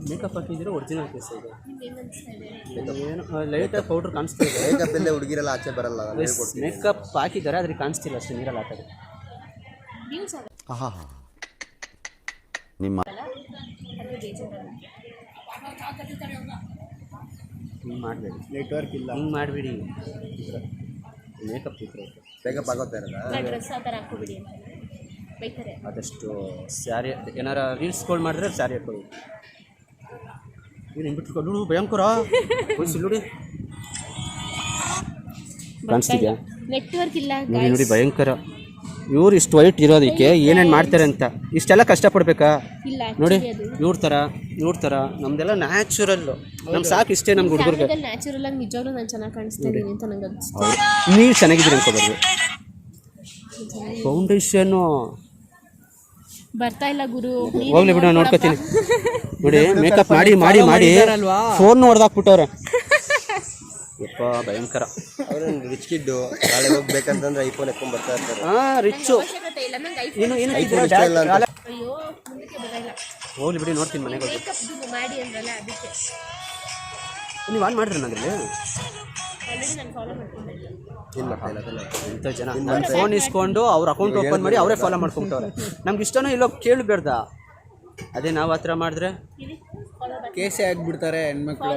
ಮೇಕಪ್ ಹಾಕಿದ್ರೆ ಒರಿಜಿನಲ್ ಕೇಸ್ ಇದೆ. ಏನು ಲೈಟಾಗಿ ಪೌಡ್ರ್ ಕಾಣಿಸ್ತಾ ಇದೆ. ಮೇಕಪ್ ಎಲ್ಲೇ ಹುಡುಗಿರೆಲ್ಲ ಆಚೆ ಬರಲ್ಲ. ಮೇಕಪ್ ಹಾಕಿದ್ದಾರೆ, ಅದ್ರಿಗೆ ಕಾಣಿಸ್ತಿಲ್ಲ ಅಷ್ಟೇ, ನೀರಲ್ಲಿ ಹಾಕೋದು. ನಿಮ್ಮ ಹಿಂಗೆ ಮಾಡಬೇಡಿ, ನೆಟ್ವರ್ಕ್ ಇಲ್ಲ, ಹಿಂಗೆ ಮಾಡಿಬಿಡಿ. ಮೇಕಪ್ ಇದ್ರೆ ಮೇಕಪ್ ಆಗೋತಾ ಇರಲ್ಲ. ಡ್ರೆಸ್ ಆ ಥರ ಹಾಕೋಬಿಡಿ ಅಂತ ಬೈತಾರೆ. ಆದಷ್ಟು ಸ್ಯಾರಿ ಏನಾರ ರೀಲ್ಸ್ಗಳು ಮಾಡಿದ್ರೆ ಸ್ಯಾರಿ ಹಾಕೊಳ್ಳಿ. ಏನು ಬಿಟ್ಕೊಂಡು ಭಯಂಕರ ನೋಡಿ, ಕಾಣಿಸ್ತಿದ್ಯಾ? ನೆಟ್ವರ್ಕ್ ಇಲ್ಲ ನೋಡಿ ನೋಡಿ, ಭಯಂಕರ. ಇವ್ರು ಇಷ್ಟು ವೈಟ್ ಇರೋದಕ್ಕೆ ಏನೇನು ಮಾಡ್ತಾರೆ ಅಂತ ಇಷ್ಟೆಲ್ಲ ಕಷ್ಟಪಡ್ಬೇಕಾ? ನೋಡಿ ಇವ್ರ ಥರ ನಮ್ದೆಲ್ಲ ನ್ಯಾಚುರಲ್ಲು. ನಮ್ಗೆ ಸಾಕು ಇಷ್ಟೇ. ನಮ್ಗೆ ಹುಡುಗರಿಗೆ ನ್ಯಾಚುರಲ್ ಆಗಿ ನಿಜವಾಗ್ಲೂ ನಾನು ಚೆನ್ನಾಗಿ ಕಾಣಿಸ್ತಾ ಇದ್ದೀನಿ ಅಂತ ನಂಗೆ ಅನಿಸ್ತು. ನೀವು ಚೆನ್ನಾಗಿದ್ದೀರಿ ಅನ್ಕೋಬಾರ್ದು. ಫೌಂಡೇಶನ್ನು ಬರ್ತಾ ಇಲ್ಲ ಗುರು, ಹೋಗ್ಲಿ ಬಿಡು, ನಾನು ನೋಡ್ಕೊತೀನಿ. ನೋಡಿ ಮೇಕಪ್ ಮಾಡಿ ಮಾಡಿ ಮಾಡಿ ಫೋನ್ ಹೊಡೆದಾಕ್ಬಿಟ್ಟವ್ರೆ. ಯಪ್ಪ ಭಯಂಕರ. ಅವರು ರಿಚ್ ಕಿಡ್ಡು, ನಾಳೆ ಹೋಗ್ಬೇಕಂತಂದ್ರೆ ಐಫೋನ್ ಎತ್ಕೊಂಡ್ ಬರ್ತಾ ಇರ್ತಾರೆ. ರಿಚ್ಚು. ಹೋಗ್ಲಿ ಬಿಡಿ, ನೋಡ್ತೀನಿ ಮನೆಗೆ ಹೋಗಿ. ಮಾಡಿ ಅಂದ್ರಲ್ಲ, ಅದಕ್ಕೆ ನೀವು ಆನ್ ಮಾಡಿದ್ರೆ ನನಗೆ ಇಂಥ ಜನ ನನ್ನ ಫೋನ್ ಇಸ್ಕೊಂಡು ಅವ್ರ ಅಕೌಂಟ್ ಓಪನ್ ಮಾಡಿ ಅವರೇ ಫಾಲೋ ಮಾಡ್ಕೊಂಬಿಟ್ಟವ್ರೆ. ನಮ್ಗೆ ಇಷ್ಟನೋ ಇಲ್ಲೋ ಕೇಳಬೇಡ್ದ. ಅದೇ ನಾವು ಆ ಥರ ಮಾಡಿದ್ರೆ ಕೇಸೇ ಆಗ್ಬಿಡ್ತಾರೆ ಹೆಣ್ಮಕ್ಳು.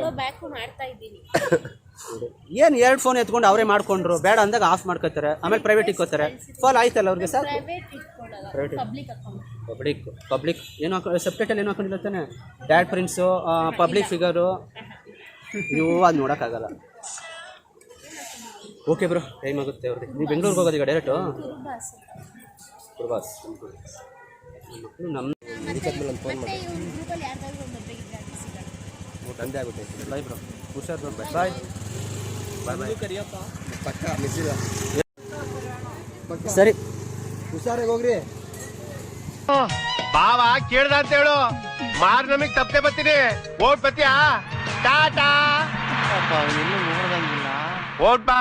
ಏನು 2 ಫೋನ್ ಎತ್ಕೊಂಡು ಅವರೇ ಮಾಡ್ಕೊಂಡ್ರು. ಬೇಡ ಅಂದಾಗ ಆಫ್ ಮಾಡ್ಕೋತಾರೆ, ಆಮೇಲೆ ಪ್ರೈವೇಟ್ ಇಕ್ಕೋತಾರೆ. ಫಾಲೋ ಆಯ್ತಲ್ಲ ಅವ್ರಿಗೆ ಸಾಕು. ಹಾಕೊಳ್ಳಲ್ಲ, ಪಬ್ಲಿಕ್ ಅಕೌಂಟ್. ಪಬ್ಲಿಕ್ ಏನು ಸಬ್ಟೈಟಲ್ ಏನು ಹಾಕೊಂಡಿಲ್ಲ ತಾನೆ. ಡ್ಯಾಡ್ ಪ್ರಿನ್ಸು, ಪಬ್ಲಿಕ್ ಫಿಗರು ಇವು ಅದು ನೋಡೋಕ್ಕಾಗಲ್ಲ. ಓಕೆ ಬ್ರೋ, ಟೈಮ್ ಆಗುತ್ತೆ ಅವ್ರಿಗೆ. ನೀವು ಬೆಂಗಳೂರಿಗೆ ಹೋಗೋದು ಈಗ ಡೈರೆಕ್ಟು? ಪ್ರಭಾಸ್ ನಮ್ಮ ಮತ್ತೆ ಇವ್ರ ಗ್ರೂಪಲ್ಲಿ ಯಾರ್ದಾದ್ರು ಒಂದು ಮದುವೆಗಿದ್ರೆ ಅದು ಸಿಗೋಣ. ನಂದೇ ಆಗುತ್ತೆ. ಬಾಯ್ ಬ್ರೋ, ಹುಷಾರ್ ಬ್ರೋ, ಬಾಯ್ ಬಾಯ್. ಪಕ್ಕ ಮಿಸ್ ಇಲ್ಲ. ಸರಿ, ಹುಷಾರಾಗಿ ಹೋಗ್ರಿ. ಬಾವ ಕೇಳ್ದ ಅಂತ ಹೇಳು, ಮಾರ್ ನಮಗ್ ತಪ್ಪೆ ಬರ್ತೀನಿ. ಓಟ್ ಬತ್ತೀಯಾ? ಟಾಟಾ. ಓಟ್ ಬಾ.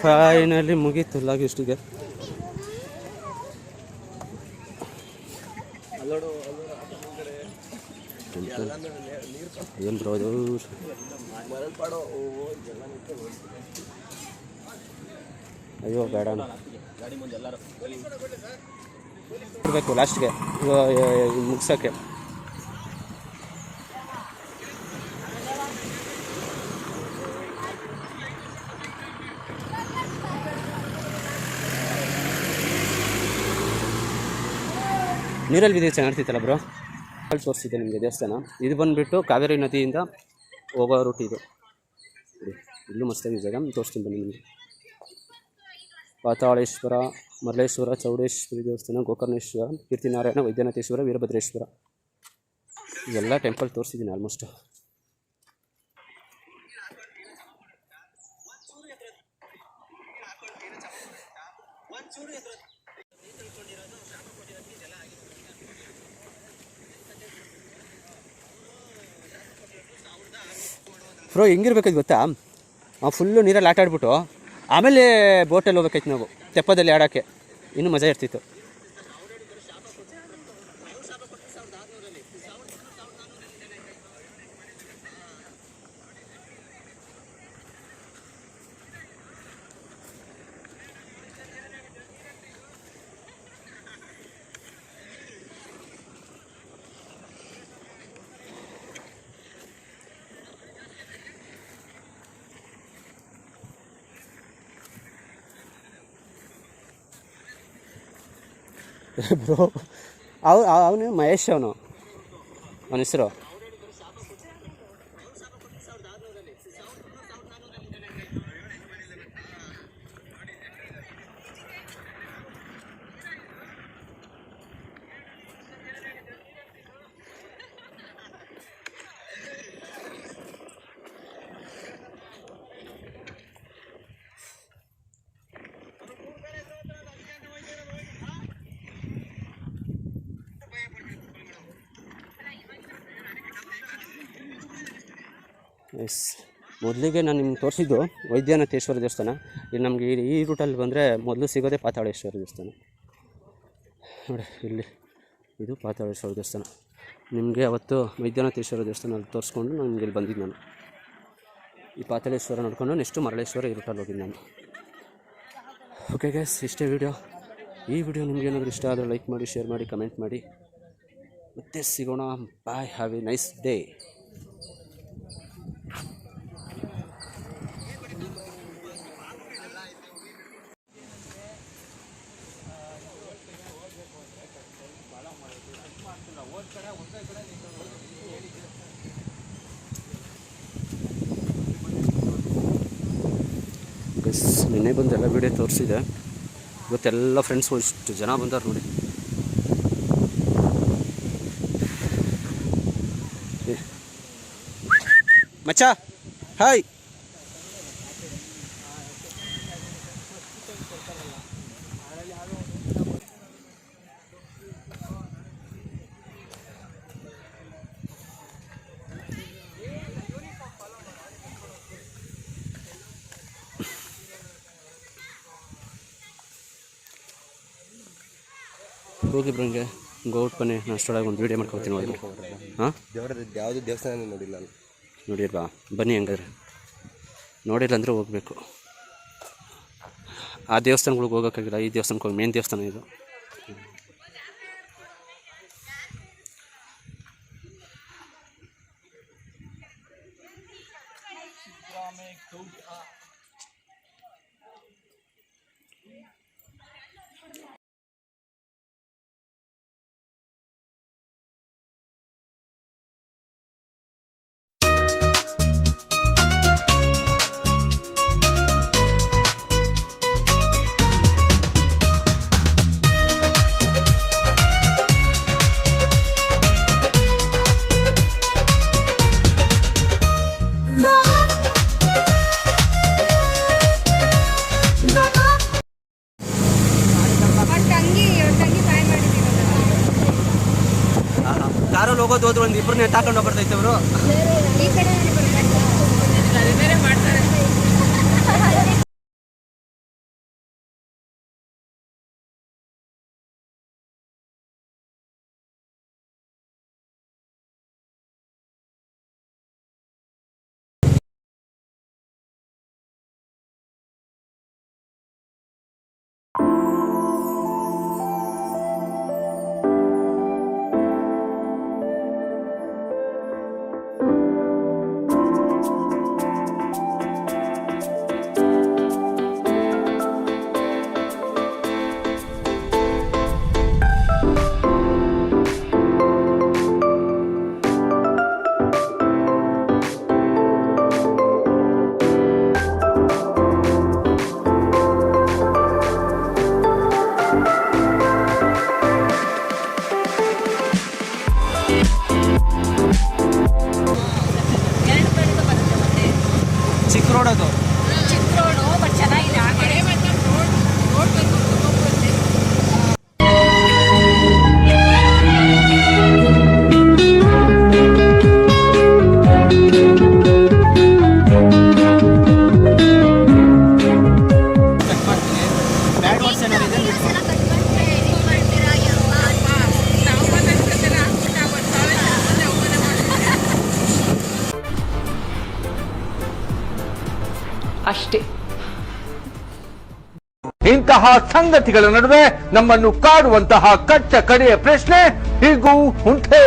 ಫೈನಲಿ ಮುಗೀತು ಲಾಗ್ ಇಷ್ಟಿಗೆ. ಏನು ಬ್ರೋ ಅದು? ಅಯ್ಯೋ ಬೇಡ ಇರಬೇಕು ಲಾಸ್ಟ್ಗೆ ಮುಗ್ಸೋಕ್ಕೆ. ನೀರಲ್ಲಿ ಬಿದ್ದರೆ ಚೆನ್ನಾಗಿರ್ತಿತ್ತಲ್ಲ ಬ್ರೋ. ಅಲ್ಲಿ ತೋರಿಸಿದ್ದೆ ನಿಮಗೆ ದೇವಸ್ಥಾನ. ಇದು ಬಂದುಬಿಟ್ಟು ಕಾವೇರಿ ನದಿಯಿಂದ ಹೋಗೋ ರೂಟ್ ಇದು. ಇಲ್ಲೂ ಮಸ್ತಾಗಿ ಜಾಗ ತೋರಿಸ್ತೀನಿ ಬನ್ನಿ ನಿಮಗೆ. ಪಾತಾಳೇಶ್ವರ, ಮರಳೇಶ್ವರ, ಚೌಡೇಶ್ವರಿ ದೇವಸ್ಥಾನ, ಗೋಕರ್ಣೇಶ್ವರ, ಕೀರ್ತಿನಾರಾಯಣ, ವೈದ್ಯನಾಥೇಶ್ವರ, ವೀರಭದ್ರೇಶ್ವರ ಎಲ್ಲ ಟೆಂಪಲ್ ತೋರಿಸಿದ್ದೀನಿ ಆಲ್ಮೋಸ್ಟ್. ಬ್ರೋ ಹೆಂಗಿರ್ಬೇಕಾಯ್ತು ಗೊತ್ತಾ, ಫುಲ್ಲು ನೀರಲ್ಲಿ ಆಟ ಆಡ್ಬಿಟ್ಟು ಆಮೇಲೆ ಬೋಟಲ್ಲಿ ಹೋಗ್ಬೇಕಾಯ್ತು ನಾವು, ತೆಪ್ಪದಲ್ಲಿ ಆಡೋಕ್ಕೆ. ಇನ್ನೂ ಮಜಾ ಇರ್ತಿತ್ತು. ಬ್ರೋ ಅವನು ಮಹೇಶ್, ಅವನ ಹೆಸರು. ಎಸ್, ಮೊದಲಿಗೆ ನಾನು ನಿಮ್ಗೆ ತೋರಿಸಿದ್ದು ವೈದ್ಯನಾಥೇಶ್ವರ ದೇವಸ್ಥಾನ. ಇಲ್ಲಿ ನಮಗೆ ಈ ರೂಟಲ್ಲಿ ಬಂದರೆ ಮೊದಲು ಸಿಗೋದೇ ಪಾತಾಳೇಶ್ವರ ದೇವಸ್ಥಾನ. ನೋಡಿ ಇಲ್ಲಿ ಇದು ಪಾತಾಳೇಶ್ವರ ದೇವಸ್ಥಾನ. ನಿಮಗೆ ಅವತ್ತು ವೈದ್ಯನಾಥೇಶ್ವರ ದೇವಸ್ಥಾನ ಅಲ್ಲಿ ತೋರಿಸ್ಕೊಂಡು ನನಗೆ ಇಲ್ಲಿ ಬಂದಿದ್ದು. ನಾನು ಈ ಪಾತಾಳೇಶ್ವರ ನೋಡ್ಕೊಂಡು ನೆಕ್ಸ್ಟು ಮರಳೇಶ್ವರ ಈ ರೂಟಲ್ಲಿ ಹೋಗಿದ್ದು ನಾನು. ಓಕೆ ಗೈಸ್, ಇಷ್ಟೇ ವಿಡಿಯೋ. ಈ ವಿಡಿಯೋ ನಿಮ್ಗೆ ಏನಾದರೂ ಇಷ್ಟ ಆದರೆ ಲೈಕ್ ಮಾಡಿ, ಶೇರ್ ಮಾಡಿ, ಕಮೆಂಟ್ ಮಾಡಿ. ಮತ್ತೆ ಸಿಗೋಣ. ಬಾಯ್, ಹ್ಯಾವ್ ಎ ನೈಸ್ ಡೇ. ನಿನ್ನೆ ಬಂದು ಎಲ್ಲ ವೀಡಿಯೋ ತೋರಿಸಿದೆ. ಇವತ್ತೆಲ್ಲ ಫ್ರೆಂಡ್ಸ್ಗಳು ಇಷ್ಟು ಜನ ಬಂದಾರೆ ನೋಡಿ. ಮಚ್ಚ ಹಾಯ್. ಹೋಗಿ ಬ್ರಂಗೆ ಗೋಟ್ ಬನ್ನಿ, ನಾನು ಅಷ್ಟೊಳಗೆ ಒಂದು ವೀಡಿಯೋ ಮಾಡ್ಕೊಳ್ತೀನಿ. ಹೋಗಿ ಹಾಂ, ಯಾವುದು ದೇವಸ್ಥಾನ ನೋಡಿಲ್ಲ ನಾನು. ನೋಡಿಲ್ವಾ? ಬನ್ನಿ ಹಂಗಾದ್ರೆ. ನೋಡಿಲ್ಲ ಅಂದರೆ ಹೋಗಬೇಕು. ಆ ದೇವಸ್ಥಾನಗಳಿಗೆ ಹೋಗೋಕ್ಕಾಗಿಲ್ಲ, ಈ ದೇವಸ್ಥಾನಕ್ಕೆ ಹೋಗಿ. ಮೇನ್ ದೇವಸ್ಥಾನ ಇದು. ಕಾರಲ್ಲಿ ಹೋಗೋದು ಹೋದ್ರು ಒಂದು ಇಬ್ಬರನ್ನ ಎತ್ತಾಕೊಂಡು ಹೋಗ್ಬರ್ತೈತೆ ಅವರು. ಈ ಕಡೆ ಬೇರೆ ಮಾಡ್ತಾರೆ. ಚಿಕ್ಕ ರೋಡ್ ಅದು. ಚಿಕ್ಕ ರೋಡು ಬಟ್ ಚೆನ್ನಾಗಿದೆ ಆ ಕಡೆ. ಬ್ಯಾಡ್ ವರ್ಡ್ಸ್ ಏನಾಗಿದೆ ಅಷ್ಟೇ. ಇಂತಹ ಸಂಗತಿಗಳ ನಡುವೆ ನಮ್ಮನ್ನು ಕಾಡುವಂತಹ ಕಟ್ಟ ಕಡೆಯ ಪ್ರಶ್ನೆ ಹೀಗೂ ಉಂಟೆ.